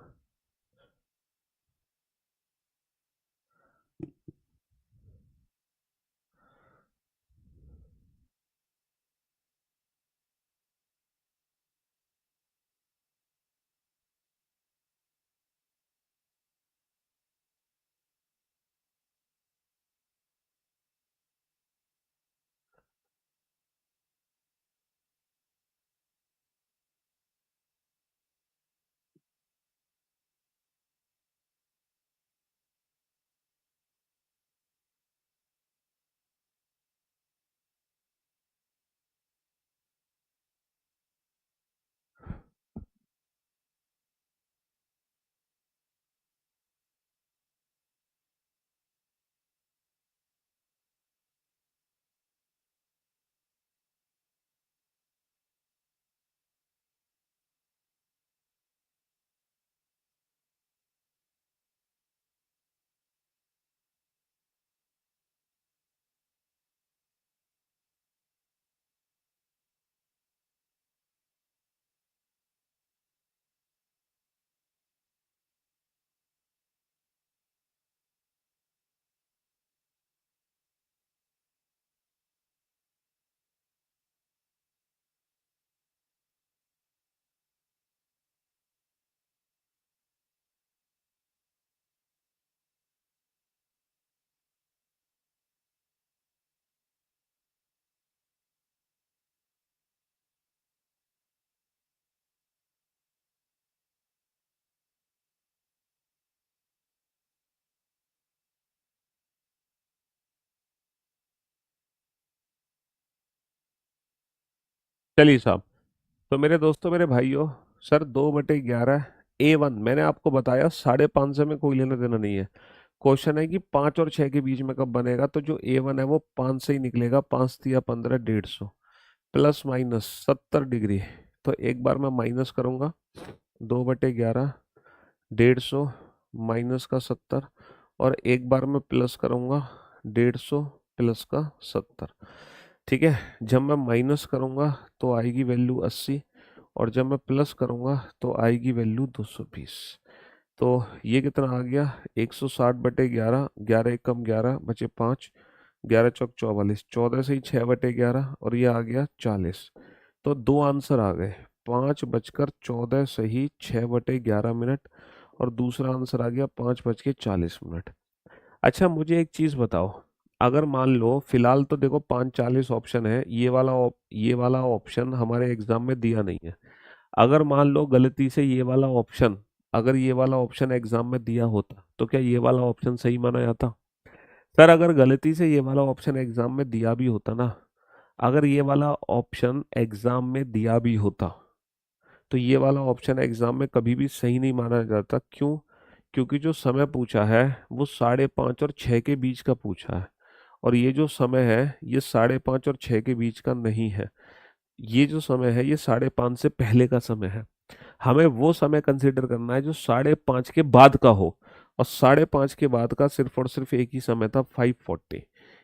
चलिए साहब, तो मेरे दोस्तों, मेरे भाइयों, सर 2/11 A1 मैंने आपको बताया 5.5 से में कोई लेना देना नहीं है। क्वेश्चन है कि 5 और 6 के बीच में कब बनेगा, तो जो A1 है वो 5 से ही निकलेगा। 5 × 3 = 15, 150, प्लस माइनस 70 डिग्री। तो एक बार मैं माइनस करूंगा, 2/11, 150 माइनस का 70, और एक बार मैं प्लस करूंगा, 150 प्लस का 70। ठीक है, जब मैं माइनस करूंगा तो आएगी वैल्यू 80, और जब मैं प्लस करूंगा तो आएगी वैल्यू 220। तो ये कितना आ गया, 160/11, 11 एकम 11 बचे 5, 11 चौक 44, 14 से ही 6/11, और ये आ गया 40। तो दो आंसर आ गए, 5:14 से ही 6/11, और दूसरा आंसर आ गया 5:40। अच्छा, मुझे एक चीज बताओ, अगर मान लो फिलहाल तो देखो 5:40 ऑप्शन है, ये वाला ऑप्शन हमारे एग्जाम में दिया नहीं है। अगर मान लो गलती से ये वाला ऑप्शन, अगर ये वाला ऑप्शन एग्जाम में दिया होता तो क्या ये वाला ऑप्शन सही माना जाता। सर अगर गलती से ये वाला ऑप्शन एग्जाम में दिया भी होता ना, अगर ये वाला ऑप्शन एग्जाम में दिया भी होता तो ये वाला ऑप्शन एग्जाम में कभी भी सही नहीं माना जाता। क्यों? क्योंकि जो समय पूछा है वो 5:30 और 6 के बीच का पूछा है, और ये जो समय है ये 5:30 और 6 के बीच का नहीं है। ये जो समय है ये 5:30 से पहले का समय है। हमें वो समय कंसिडर करना है जो 5:30 के बाद का हो, और 5:30 के बाद का सिर्फ और सिर्फ एक ही समय था, 5:40।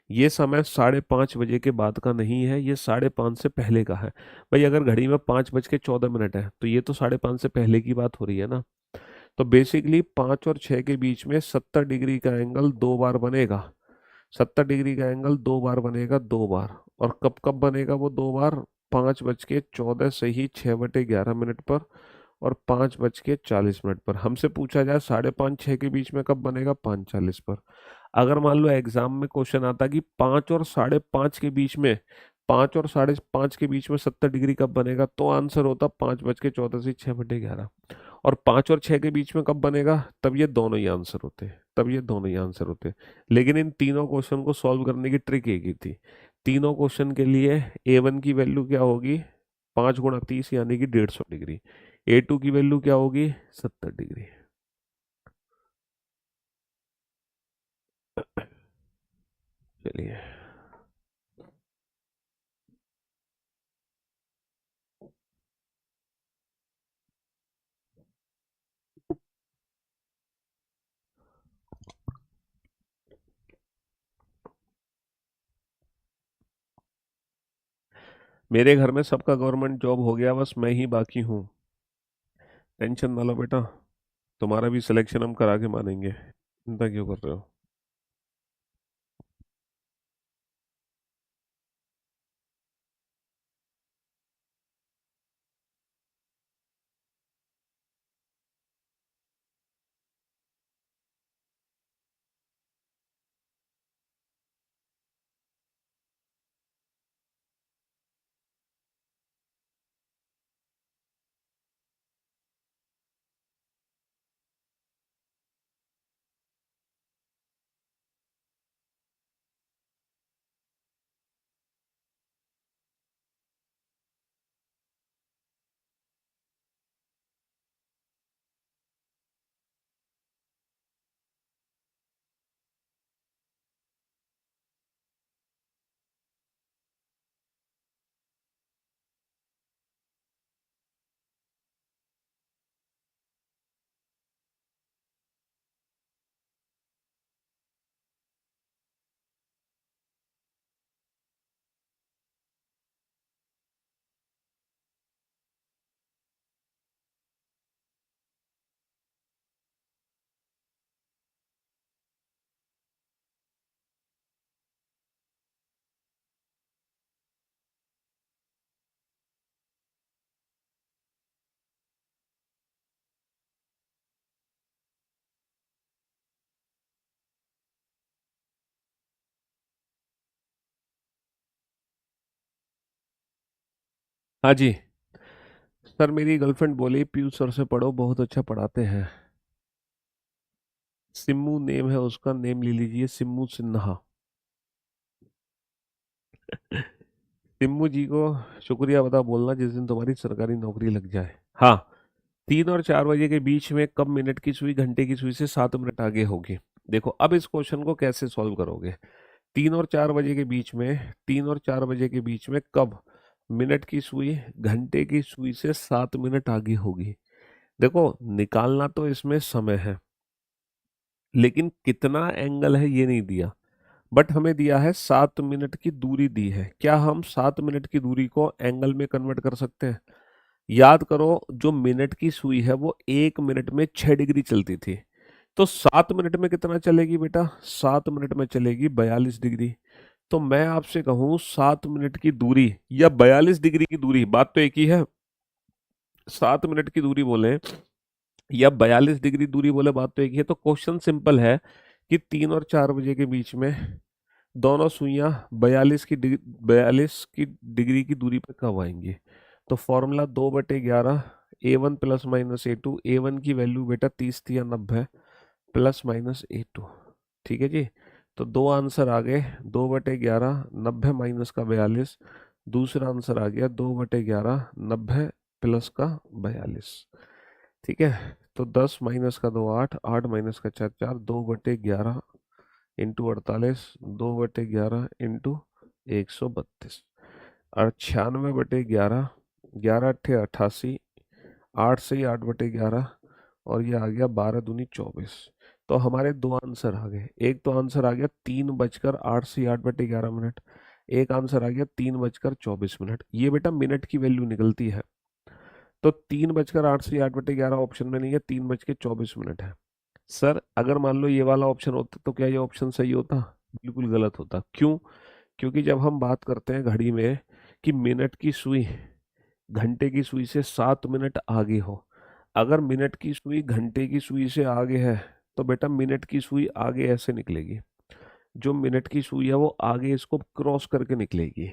ये समय 5:30 बजे के बाद का नहीं है, ये 5:30 से पहले का है। भाई अगर घड़ी में 5:14 है तो ये तो 5:30 से पहले की बात हो रही है ना। तो बेसिकली 5 और 6 के बीच में 70 डिग्री का एंगल दो बार बनेगा। 70 डिग्री का एंगल दो बार बनेगा, दो बार। और कब कब बनेगा वो दो बार? 5:14 से ही 6/11 पर, और 5:40 पर। हमसे पूछा जाए 5:30 6 के बीच में कब बनेगा? 5:40 पर। अगर मान लो एग्जाम में क्वेश्चन आता कि 5 और 5:30 के बीच में, 5 और 5:30 के बीच में 70 डिग्री कब बनेगा, तो आंसर होता 5:14 से 6/11। और 5 और 6 के बीच में कब बनेगा, तब ये दोनों ही आंसर होते हैं, तब ये दोनों ही आंसर होते हैं। लेकिन इन तीनों क्वेश्चन को सॉल्व करने की ट्रिक एक ही थी। तीनों क्वेश्चन के लिए A1 की वैल्यू क्या होगी? 5 × 30 यानी कि 150 डिग्री। A2 की वैल्यू क्या होगी? 70 डिग्री। चलिए। मेरे घर में सबका गवर्नमेंट जॉब हो गया, बस मैं ही बाकी हूँ। टेंशन ना लो बेटा, तुम्हारा भी सिलेक्शन हम करा के मानेंगे, चिंता क्यों कर रहे हो? हाँ जी। सर मेरी गर्लफ्रेंड बोली पीयूष सर से पढ़ो, बहुत अच्छा पढ़ाते हैं। सिम्मू नेम है उसका, नेम ले लीजिए, सिम्मू सिन्हा। सिम्मू जी को शुक्रिया बता बोलना जिस दिन तुम्हारी सरकारी नौकरी लग जाए। हाँ। 3 और 4 बजे के बीच में कब मिनट की सुई घंटे की सुई से 7 मिनट आगे होगी? देखो अब इस क्वेश्चन को कैसे सॉल्व करोगे। 3 और 4 बजे के बीच में, 3 और 4 बजे के बीच में कब मिनट की सुई घंटे की सुई से 7 मिनट आगे होगी? देखो निकालना तो इसमें समय है, लेकिन कितना एंगल है ये नहीं दिया। बट हमें दिया है 7 मिनट की दूरी दी है। क्या हम 7 मिनट की दूरी को एंगल में कन्वर्ट कर सकते हैं? याद करो, जो मिनट की सुई है वो 1 मिनट में 6 डिग्री चलती थी। तो 7 मिनट में कितना चलेगी बेटा? 7 मिनट में चलेगी 42 डिग्री। तो मैं आपसे कहूं 7 मिनट की दूरी या 42 डिग्री की दूरी, बात तो एक ही है। 7 मिनट की दूरी बोले या 42 डिग्री दूरी बोले, बात तो एक ही है। तो क्वेश्चन सिंपल है कि 3 और 4 बजे के बीच में दोनों सुइयां 42 की डिग्री की दूरी पर कब आएंगी? तो formula 2/11, A1 plus minus A2। A1 की वैल्यू बेटा 30 या 90 प्लस माइनस A2। ठीक है जी। तो दो आंसर आ गए, 2/11, 90 - 42। दूसरा आंसर आ गया 2/11, 90 + 42। ठीक है। तो 10 - 2 8, 8 - 4 4, 2/11 इंटू 48, 2/11 इंटू 132। और 96/11, 11 × 8 = 88, 8 से ही 8/11, और ये आ गया 12×2 = 24। तो हमारे दो आंसर आ गए। एक तो आंसर आ गया 3 बजकर 8 से 8/11 मिनट, एक आंसर आ गया 3 बजकर 24 मिनट। ये बेटा मिनट की वैल्यू निकलती है। तो 3 बजकर 8 से 8/11 ऑप्शन में नहीं है, 3 बज के 24 मिनट है। सर अगर मान लो ये वाला ऑप्शन होता तो क्या ये ऑप्शन सही होता? बिल्कुल गलत होता। क्यों? क्योंकि जब हम बात करते हैं घड़ी में कि मिनट की सुई घंटे की सुई से 7 मिनट आगे हो, अगर मिनट की सुई घंटे की सुई से आगे है तो बेटा मिनट की सुई आगे ऐसे निकलेगी। जो मिनट की सुई है वो आगे इसको क्रॉस करके निकलेगी,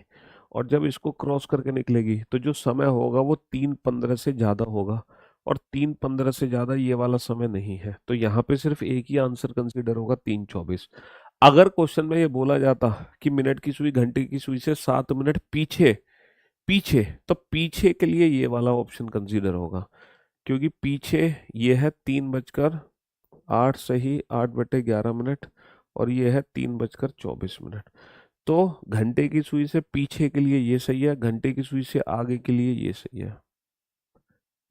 और जब इसको क्रॉस करके निकलेगी तो जो समय होगा वो 3:15 से ज्यादा होगा, और 3:15 से ज्यादा ये वाला समय नहीं है। तो यहाँ पे सिर्फ एक ही आंसर कंसीडर होगा, 3:24। अगर क्वेश्चन में ये बोला जाता कि मिनट की सुई घंटे की सुई से 7 मिनट पीछे पीछे, तो पीछे के लिए ये वाला ऑप्शन कंसीडर होगा, क्योंकि पीछे ये है 3 बजकर 8 से ही 8/11 मिनट, और ये है 3 बजकर 24 मिनट। तो घंटे की सुई से पीछे के लिए ये सही है, घंटे की सुई से आगे के लिए ये सही है।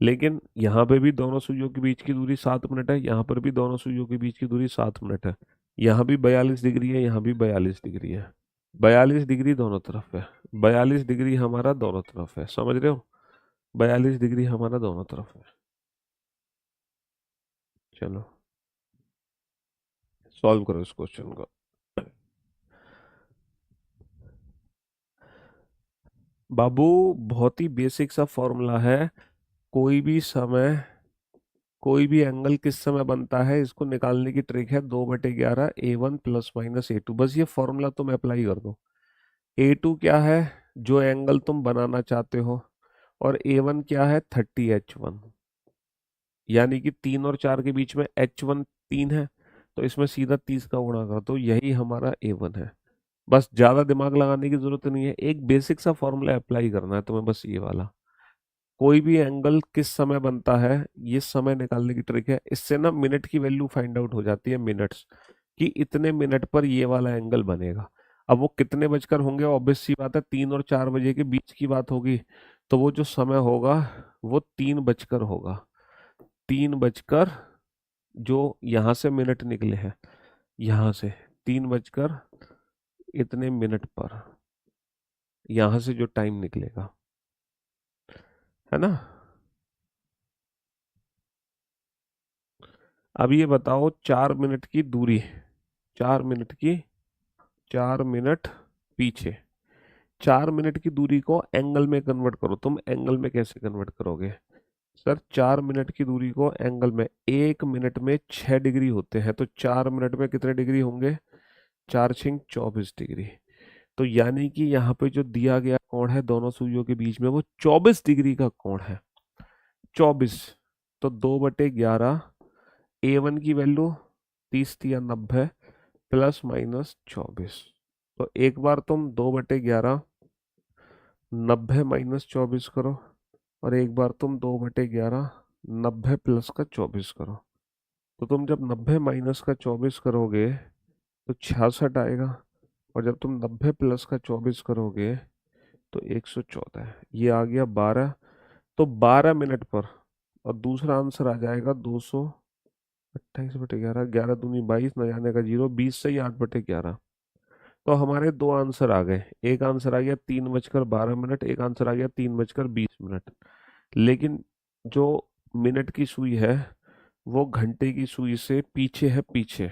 लेकिन यहाँ पे भी दोनों सुइयों के बीच की दूरी 7 मिनट है, यहाँ पर भी दोनों सुइयों के बीच की दूरी 7 मिनट है। यहाँ भी 42 डिग्री है, यहाँ भी 42 डिग्री है। 42 डिग्री दोनों तरफ है, 42 डिग्री हमारा दोनों तरफ है, समझ रहे हो? 42 डिग्री हमारा दोनों तरफ है। चलो सॉल्व करो इस क्वेश्चन को। बाबू बहुत ही बेसिक सा फॉर्मूला है। कोई भी समय, कोई भी एंगल किस समय बनता है, इसको निकालने की ट्रिक है 2/11 A1 ± A2। बस ये फॉर्मूला तुम अप्लाई कर दो। A2 क्या है? जो एंगल तुम बनाना चाहते हो, और A1 क्या है? 30 H1। यानी कि 3 और 4 के बीच में H1 3 है, तो इसमें सीधा 30 का गुणा कर दो, यही हमारा A1 है। बस ज्यादा दिमाग लगाने की जरूरत नहीं है, एक बेसिक सा फॉर्मूला अप्लाई करना है तुम्हें, बस ये वाला। कोई भी एंगल किस समय बनता है, ये समय निकालने की ट्रिक है। इससे ना मिनट की वैल्यू फाइंड आउट हो जाती है, मिनट्स, कि इतने मिनट पर ये वाला एंगल बनेगा। अब वो कितने बजकर होंगे, ऑब्वियस सी बात है 3 और 4 बजे के बीच की बात होगी, तो वो जो समय होगा वो 3 बजकर होगा। 3 बजकर, जो यहाँ से मिनट निकले हैं, यहाँ से 3 बजकर इतने मिनट पर यहाँ से जो टाइम निकलेगा, है ना? अब ये बताओ 4 मिनट की दूरी, 4 मिनट की, 4 मिनट पीछे, 4 मिनट की दूरी को एंगल में कन्वर्ट करो। तुम एंगल में कैसे कन्वर्ट करोगे? सर 4 मिनट की दूरी को एंगल में, 1 मिनट में 6 डिग्री होते हैं, तो 4 मिनट में कितने डिग्री होंगे? 4×6 = 24 डिग्री। तो यानी कि यहाँ पे जो दिया गया कोण है दोनों सुइयों के बीच में, वो 24 डिग्री का कोण है। 24। तो 2/11, A1 की वैल्यू 30 या 90 ± 24। तो एक बार तुम 2/11 90 - 24 करो, और एक बार तुम 2/11 90 + 24 करो। तो तुम जब 90 - 24 करोगे तो 66 आएगा, और जब तुम 90 + 24 करोगे तो 114। ये आ गया 12। तो 12 मिनट पर, और दूसरा आंसर आ जाएगा 228/11, 11×2 = 22, न जाने का जीरो, 20 से ही 8/11। तो हमारे दो आंसर आ गए, एक आंसर आ गया 3 बजकर 12 मिनट, एक आंसर आ गया 3 बजकर 20 मिनट। लेकिन जो मिनट की सुई है वो घंटे की सुई से पीछे है, पीछे।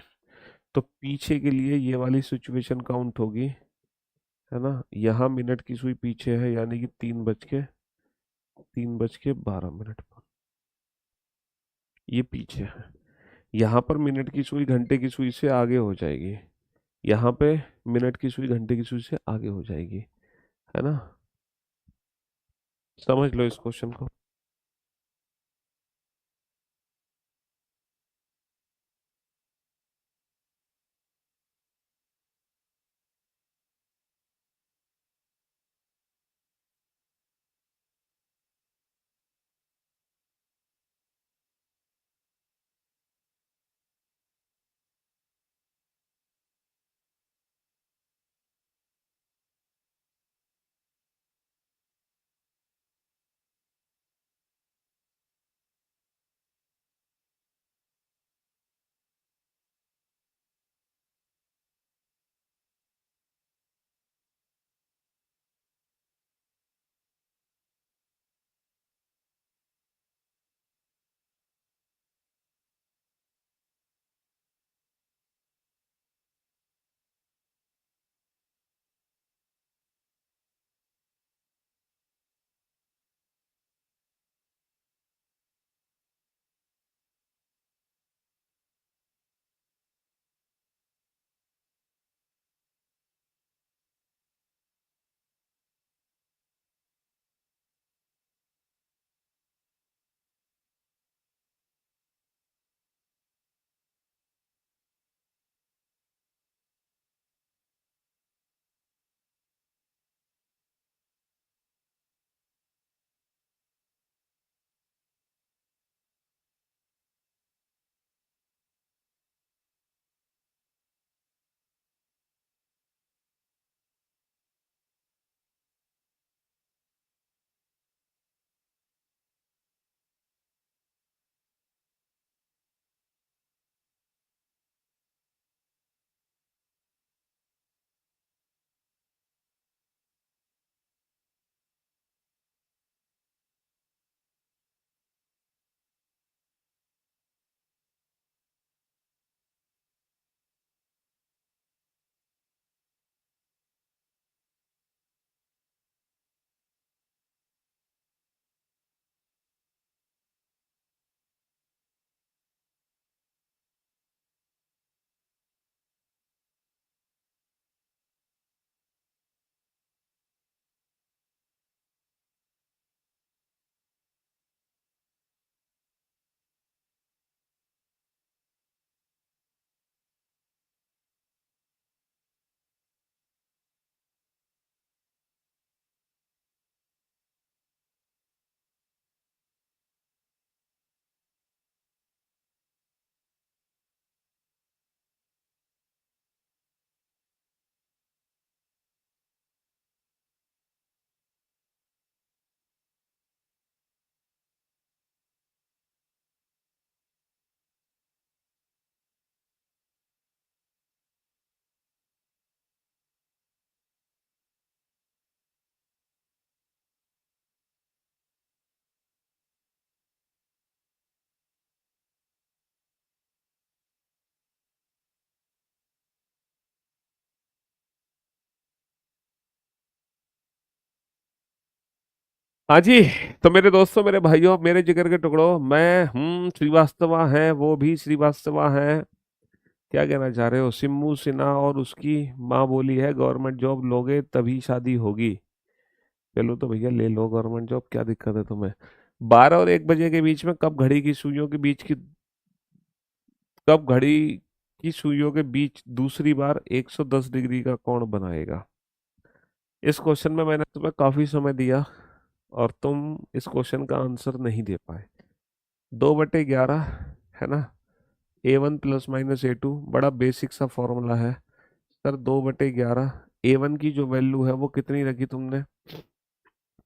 तो पीछे के लिए ये वाली सिचुएशन काउंट होगी, है ना? यहाँ मिनट की सुई पीछे है, यानी कि 3 बज के 12 मिनट पर ये पीछे है। यहाँ पर मिनट की सुई घंटे की सुई से आगे हो जाएगी, यहाँ पे मिनट की सुई घंटे की सुई से आगे हो जाएगी, है ना? समझ लो इस क्वेश्चन को। हाँ जी। तो मेरे दोस्तों, मेरे भाइयों, मेरे जिगर के टुकड़ों, मैं हूँ श्रीवास्तवा है, वो भी श्रीवास्तवा है। क्या कहना चाह रहे हो? सिम्मू सिन्हा और उसकी माँ बोली है गवर्नमेंट जॉब लोगे तभी शादी होगी। चलो तो भैया ले लो गवर्नमेंट जॉब, क्या दिक्कत है तुम्हें? 12 और 1 बजे के बीच में कब घड़ी की सुइयों के बीच दूसरी बार 110 डिग्री का कोण बनाएगा? इस क्वेश्चन में मैंने तुम्हें काफी समय दिया और तुम इस क्वेश्चन का आंसर नहीं दे पाए। 2/11 है ना? A1 ± A2 बड़ा बेसिक सा फॉर्मूला है सर। 2/11, A1 की जो वैल्यू है वो कितनी रखी तुमने?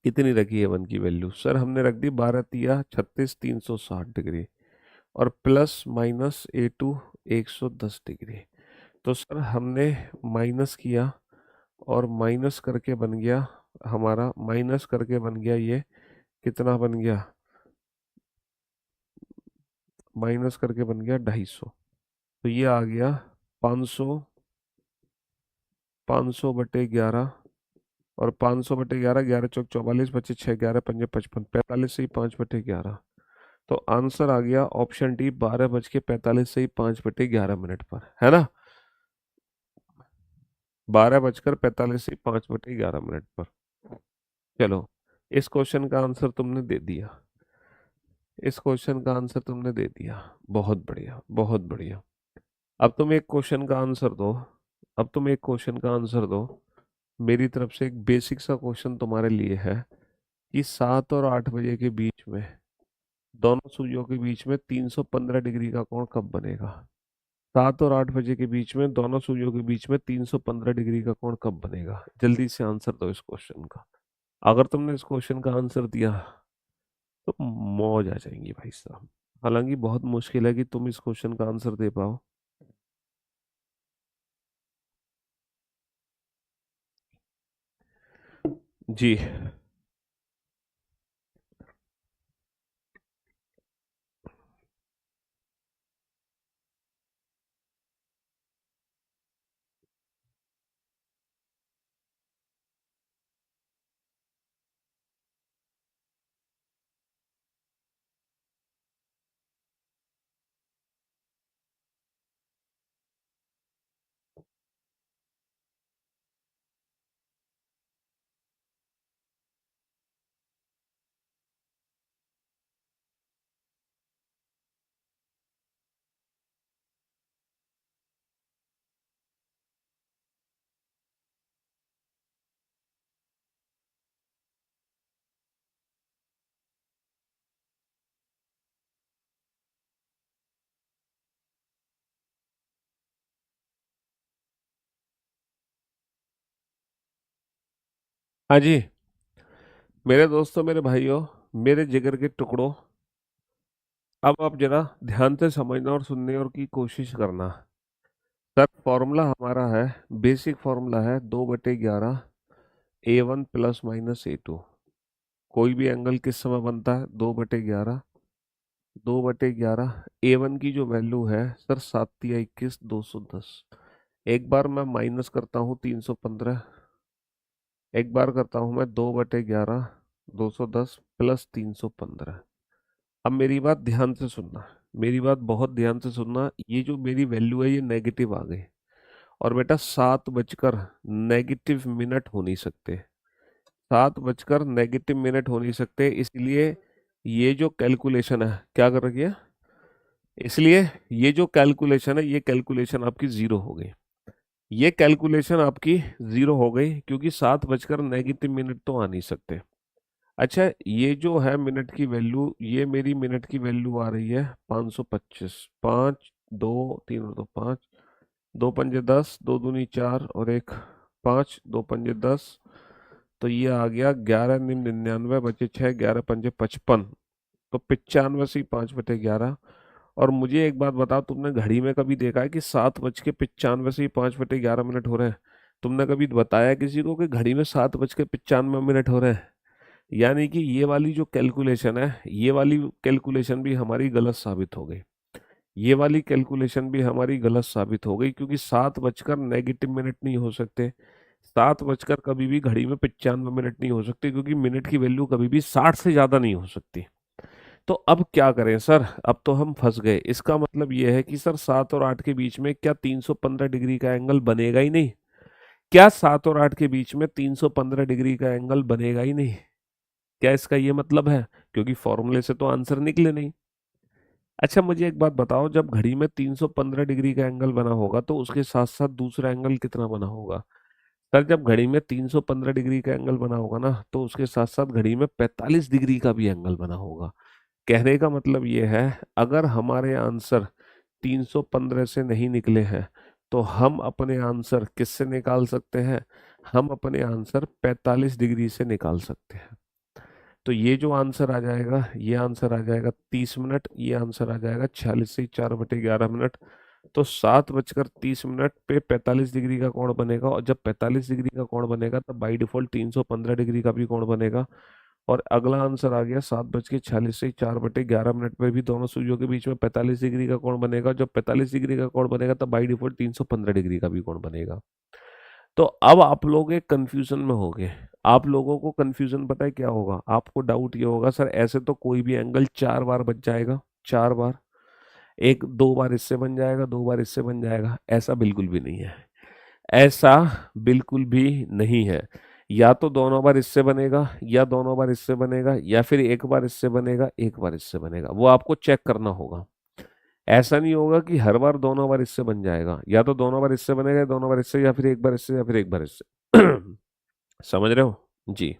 कितनी रखी A1 की वैल्यू? सर हमने रख दी 12 × 3 = 36, 360 डिग्री, और प्लस माइनस A2 110 डिग्री। तो सर हमने माइनस किया और माइनस करके बन गया, हमारा माइनस करके बन गया ये, कितना बन गया? माइनस करके बन गया 250। तो ये आ गया 500, 500/11, और 500/11, 11×4 = 44, बचे 6, 11×5 = 55, 45 से ही 5/11। तो आंसर आ गया ऑप्शन डी, 12:45 से ही 5/11 पर, है ना? 12:45 से 5/11 पर। चलो, इस क्वेश्चन का आंसर तुमने दे दिया। इस क्वेश्चन का आंसर तुमने दे दिया। बहुत बढ़िया, बहुत बढ़िया। अब तुम एक क्वेश्चन का आंसर दो। अब तुम एक क्वेश्चन का आंसर दो। मेरी तरफ से एक बेसिक सा क्वेश्चन तुम्हारे लिए है कि 7 और 8 बजे के बीच में दोनों सुइयों के बीच में 315 डिग्री का कोण कब बनेगा? 7 और 8 बजे के बीच में दोनों सुइयों के बीच में 315 डिग्री का कोण कब बनेगा? जल्दी से आंसर दो इस क्वेश्चन का। अगर तुमने इस क्वेश्चन का आंसर दिया तो मौज आ जाएंगी भाई साहब। हालांकि बहुत मुश्किल है कि तुम इस क्वेश्चन का आंसर दे पाओ। जी। हाँ जी। मेरे दोस्तों, मेरे भाइयों, मेरे जिगर के टुकड़ों, अब आप जरा ध्यान से समझना और सुनने और की कोशिश करना। सर फॉर्मूला हमारा है, बेसिक फॉर्मूला है 2/11, A1 ± A2। कोई भी एंगल किस समय बनता है? 2/11। 2/11, A1 की जो वैल्यू है सर, 7×3 = 21, 210। एक बार मैं माइनस करता हूँ 315, एक बार करता हूँ मैं 2/11, 210 प्लस 315। अब मेरी बात ध्यान से सुनना, मेरी बात बहुत ध्यान से सुनना। ये जो मेरी वैल्यू है ये नेगेटिव आ गई, और बेटा 7 बजकर नेगेटिव मिनट हो नहीं सकते। 7 बजकर नेगेटिव मिनट हो नहीं सकते, इसलिए ये जो कैलकुलेशन है क्या कर रखी है, इसलिए ये जो कैलकुलेशन है ये कैलकुलेशन आपकी जीरो हो गई। ये कैलकुलेशन आपकी जीरो हो गई क्योंकि 7 बजकर नेगेटिव मिनट तो आ नहीं सकते। अच्छा, ये जो है मिनट की वैल्यू, ये मेरी मिनट की वैल्यू आ रही है 525। 5, 2, 3 और 2 5, 2×5 = 10, 2×2 = 4 और 1 5, 2×5 = 10। तो ये आ गया 11×9 = 99, बचे 6, 11×5 = 55। तो 95 से 5/11। और मुझे एक बात बताओ, तुमने घड़ी में कभी देखा है कि 7 बज के 95 से ही 5/11 हो रहे हैं? तुमने कभी बताया किसी को कि घड़ी में 7 बज के 95 हो रहे हैं? यानी कि ये वाली जो कैलकुलेशन है, ये वाली कैलकुलेशन भी हमारी गलत साबित हो गई। ये वाली कैलकुलेशन भी हमारी गलत साबित हो गई क्योंकि 7 बजकर नेगेटिव मिनट नहीं हो सकते। 7 बजकर कभी भी घड़ी में 95 मिनट नहीं हो सकती, क्योंकि मिनट की वैल्यू कभी भी 60 से ज्यादा नहीं हो सकती। तो अब क्या करें सर, अब तो हम फंस गए। इसका मतलब यह है कि सर 7 और 8 के बीच में क्या 315 डिग्री का एंगल बनेगा ही नहीं? क्या 7 और 8 के बीच में 315 डिग्री का एंगल बनेगा ही नहीं? क्या इसका ये मतलब है? क्योंकि फॉर्मूले से तो आंसर निकले नहीं। अच्छा मुझे एक बात बताओ, जब घड़ी में 315 डिग्री का एंगल बना होगा तो उसके साथ साथ दूसरा एंगल कितना बना होगा? सर जब घड़ी में 315 डिग्री का एंगल बना होगा ना, तो उसके साथ साथ घड़ी में 45 डिग्री का भी एंगल बना होगा। कहने का मतलब ये है, अगर हमारे आंसर 315 से नहीं निकले हैं, तो हम अपने आंसर किससे निकाल सकते हैं? हम अपने आंसर 45 डिग्री से निकाल सकते हैं। तो ये जो आंसर आ जाएगा, ये आंसर आ जाएगा 30 मिनट, ये आंसर आ जाएगा 46 से 4/11 मिनट। तो 7 बजकर 30 मिनट पे 45 डिग्री का कोण बनेगा, और जब 45 डिग्री का कोण बनेगा तब बाई डिफॉल्ट 315 डिग्री का भी कोण बनेगा। और अगला आंसर आ गया 7 बज के 46 से 4/11 मिनट पे भी दोनों सुइयों के बीच में 45 डिग्री का कोण बनेगा। जब 45 डिग्री का कोण बनेगा तब बाई डिफॉल्ट 315 डिग्री का भी कोण बनेगा। तो अब आप लोग एक कंफ्यूजन में हो गए। आप लोगों को कंफ्यूजन पता है क्या होगा? आपको डाउट ये होगा, सर ऐसे तो कोई भी एंगल 4 बार बच जाएगा, 4 बार, एक 2 बार इससे बन जाएगा, 2 बार इससे बन जाएगा। ऐसा बिल्कुल भी नहीं है। ऐसा बिल्कुल भी नहीं है। या तो दोनों बार इससे बनेगा, या दोनों बार इससे बनेगा, या फिर एक बार इससे बनेगा, एक बार इससे बनेगा। वो आपको चेक करना होगा। ऐसा नहीं होगा कि हर बार दोनों बार इससे बन जाएगा। या तो दोनों बार इससे बनेगा, दोनों बार इससे, या फिर एक बार इससे, या फिर एक बार इससे। समझ रहे हो? जी।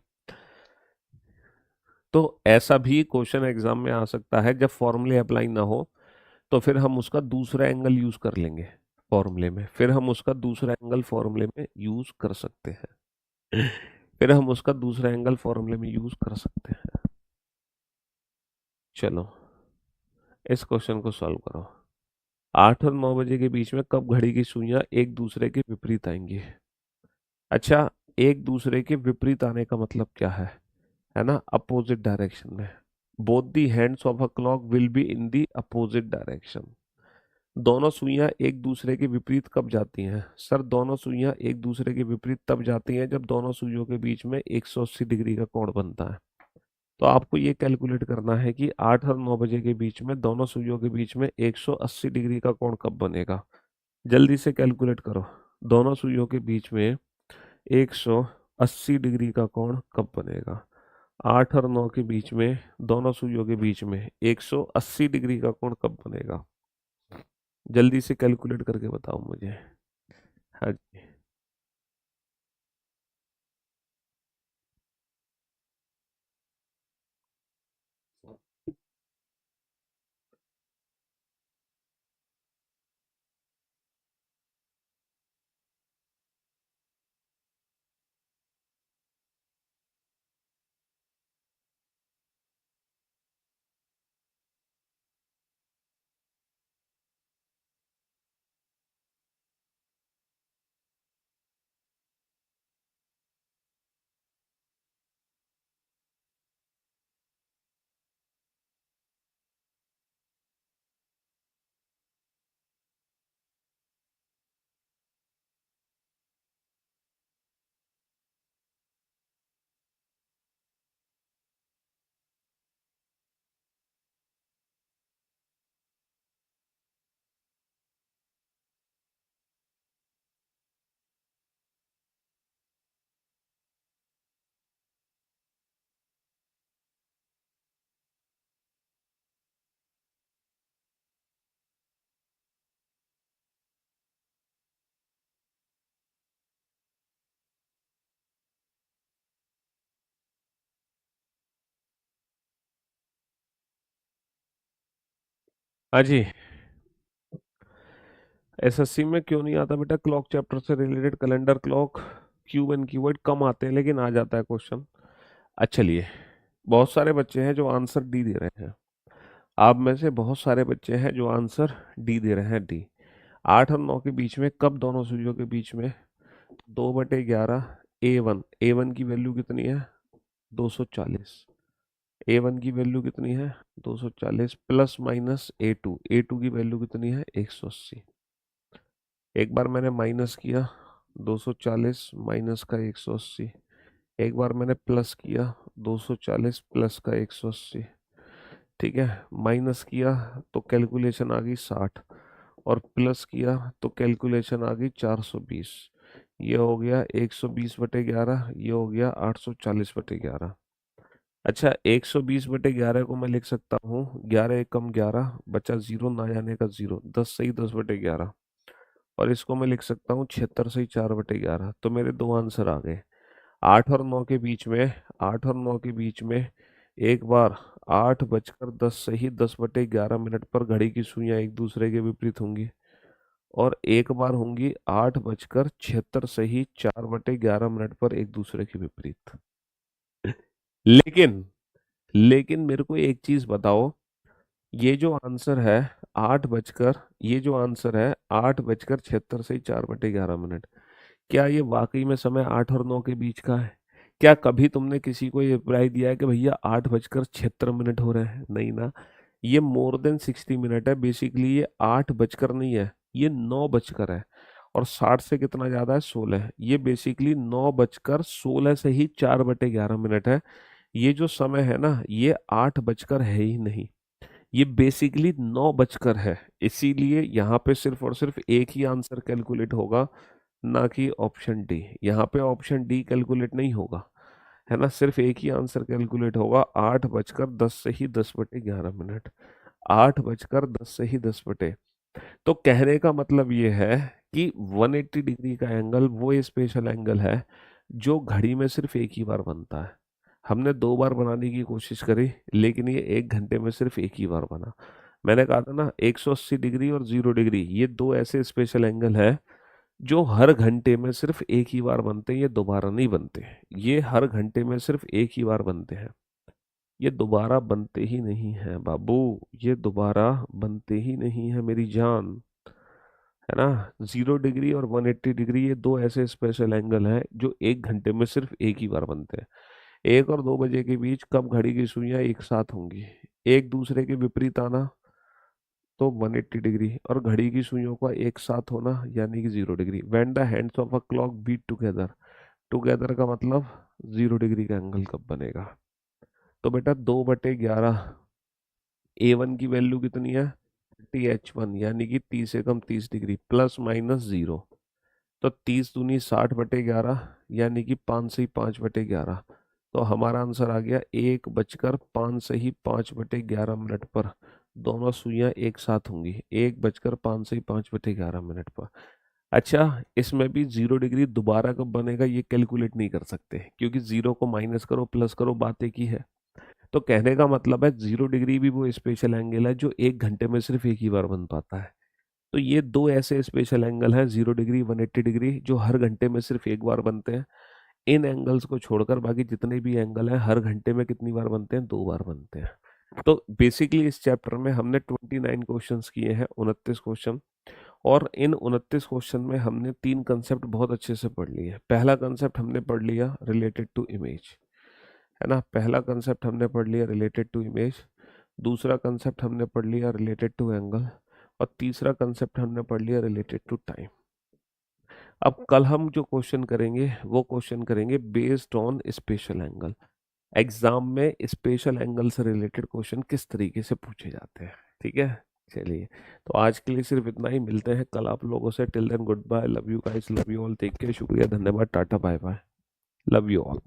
तो ऐसा भी क्वेश्चन एग्जाम में आ सकता है, जब फॉर्मूले अप्लाई ना हो तो फिर हम उसका दूसरा एंगल यूज कर लेंगे फॉर्मूले में, फिर हम उसका दूसरा एंगल फॉर्मूले में यूज कर सकते हैं। फिर हम उसका दूसरा एंगल फॉर्मूले में यूज कर सकते हैं। चलो इस क्वेश्चन को सॉल्व करो। 8 और 9 बजे के बीच में कब घड़ी की सुइयां एक दूसरे के विपरीत आएंगी? अच्छा, एक दूसरे के विपरीत आने का मतलब क्या है ना? अपोजिट डायरेक्शन में। Both the hands of a clock will be in the opposite direction. दोनों सुइयां एक दूसरे के विपरीत कब जाती हैं? सर दोनों सुइयां एक दूसरे के विपरीत तब जाती हैं जब दोनों सुइयों के बीच में 180 डिग्री का कोण बनता है। तो आपको ये कैलकुलेट करना है कि 8 और 9 बजे के बीच में दोनों सुइयों के बीच में 180 डिग्री का कोण कब बनेगा। जल्दी से कैलकुलेट करो। दोनों सुइयों के बीच में 180 डिग्री का कोण कब बनेगा? 8 और 9 के बीच में, दोनों सुइयों के बीच में 180 डिग्री का कोण कब बनेगा? जल्दी से कैलकुलेट करके बताओ मुझे। हाँ जी। हाँ जी। एसएससी में क्यों नहीं आता बेटा क्लॉक चैप्टर से related? Calendar clock, cube and cuboid कम आते हैं, लेकिन आ जाता है क्वेश्चन। अच्छा चलिए, बहुत सारे बच्चे हैं जो आंसर डी दे रहे हैं। आप में से बहुत सारे बच्चे हैं जो आंसर डी दे रहे हैं, डी। 8 और 9 के बीच में कब दोनों सुइयों के बीच में? 2/11 ए वन की वैल्यू कितनी है? 240। ए वन की वैल्यू कितनी है? 240 प्लस माइनस ए टू की वैल्यू कितनी है? 180। एक बार मैंने माइनस किया, 240 माइनस का 180। एक बार मैंने प्लस किया, 240 प्लस का 180, ठीक है। माइनस किया तो कैलकुलेशन आ गई 60, और प्लस किया तो कैलकुलेशन आ गई 420। ये हो गया 120/11, ये हो गया 840/11। अच्छा, 120/11 को मैं लिख सकता हूँ 11 एकम 11, बचा जीरो ना जाने का जीरो, 10 सही 10/11। और इसको मैं लिख सकता हूँ 76 सही 4/11। तो मेरे दो आंसर आ गए। 8 और 9 के बीच में, 8 और 9 के बीच में एक बार 8 बजकर 10 सही 10/11 पर घड़ी की सुइयां एक दूसरे के विपरीत होंगी, और एक बार होंगी 8 बजकर 76 सही 4/11 पर एक दूसरे के विपरीत। लेकिन लेकिन मेरे को एक चीज बताओ, ये जो आंसर है ये जो आंसर है 8 बजकर 76 से 4/11, क्या ये वाकई में समय 8 और 9 के बीच का है? क्या कभी तुमने किसी को ये रिप्लाई दिया है कि भैया 8 बजकर 76 हो रहे हैं? नहीं ना। ये मोर देन 60 मिनट है। बेसिकली ये 8 बजकर नहीं है, ये 9 बजकर है। और 60 से कितना ज्यादा है? 16। ये बेसिकली 9 बजकर 16 से ही 4/11 है। ये जो समय है ना, ये 8 बजकर है ही नहीं, ये बेसिकली 9 बजकर है। इसीलिए यहाँ पे सिर्फ और सिर्फ एक ही आंसर कैलकुलेट होगा, ना कि ऑप्शन डी। यहाँ पे ऑप्शन डी कैलकुलेट नहीं होगा, है ना। सिर्फ एक ही आंसर कैलकुलेट होगा, 8 बजकर 10 से ही 10/11। 8 बजकर 10 से ही 10 तो कहने का मतलब ये है कि 180 डिग्री का एंगल वो स्पेशल एंगल है जो घड़ी में सिर्फ एक ही बार बनता है। हमने दो बार बनाने की कोशिश करी, लेकिन ये 1 घंटे में सिर्फ एक ही बार बना। मैंने कहा था ना, 180 डिग्री और 0 डिग्री, ये दो ऐसे स्पेशल एंगल है जो हर घंटे में सिर्फ एक ही बार बनते हैं, ये दोबारा नहीं बनते। ये हर घंटे में सिर्फ एक ही बार बनते हैं, ये दोबारा बनते ही नहीं हैं बाबू। ये दोबारा बनते ही नहीं है मेरी जान, है ना। 0 डिग्री और 180 डिग्री, ये दो ऐसे स्पेशल एंगल हैं जो 1 घंटे में सिर्फ एक ही बार बनते हैं। 1 और 2 बजे के बीच कब घड़ी की सुइयां एक साथ होंगी? एक दूसरे के विपरीत आना तो 180 डिग्री, और घड़ी की सुइयों का एक साथ होना यानी कि 0 degree. When the hands of a clock beat together, together का मतलब 0 डिग्री का एंगल कब बनेगा? तो बेटा 2/11, A1 की वैल्यू कितनी है? 30H1, यानी कि 30 से कम 30 डिग्री, प्लस माइनस जीरो। तो 30 दूनी 60/11, यानी कि 5 से ही 5/11। तो हमारा आंसर आ गया 1 बजकर 5 से ही 5/11 पर दोनों सुइयां एक साथ होंगी, 1 बजकर 5 से ही 5/11 पर। अच्छा, इसमें भी 0 डिग्री दोबारा कब बनेगा ये कैलकुलेट नहीं कर सकते, क्योंकि जीरो को माइनस करो प्लस करो बात एक ही है। तो कहने का मतलब है 0 डिग्री भी वो स्पेशल एंगल है जो 1 घंटे में सिर्फ एक ही बार बन पाता है। तो ये दो ऐसे स्पेशल एंगल हैं, 0 डिग्री 180 डिग्री, जो हर घंटे में सिर्फ एक बार बनते हैं। इन एंगल्स को छोड़कर बाकी जितने भी एंगल हैं हर घंटे में कितनी बार बनते हैं? 2 बार बनते हैं। तो बेसिकली इस चैप्टर में हमने 29 क्वेश्चंस किए हैं, 29 क्वेश्चन। और इन 29 क्वेश्चन में हमने तीन कंसेप्ट बहुत अच्छे से पढ़ लिए। पहला कंसेप्ट हमने पढ़ लिया रिलेटेड टू इमेज, है ना। पहला कंसेप्ट हमने पढ़ लिया रिलेटेड टू इमेज। दूसरा कंसेप्ट हमने पढ़ लिया रिलेटेड टू एंगल। और तीसरा कंसेप्ट हमने पढ़ लिया रिलेटेड टू टाइम। अब कल हम जो क्वेश्चन करेंगे वो क्वेश्चन करेंगे based on special angle. Exam में स्पेशल एंगल से रिलेटेड क्वेश्चन किस तरीके से पूछे जाते हैं, ठीक है। चलिए, तो आज के लिए सिर्फ इतना ही। मिलते हैं कल आप लोगों से। Till then good bye, love you guys, love you all, take care, शुक्रिया, धन्यवाद, tata bye bye, love you all.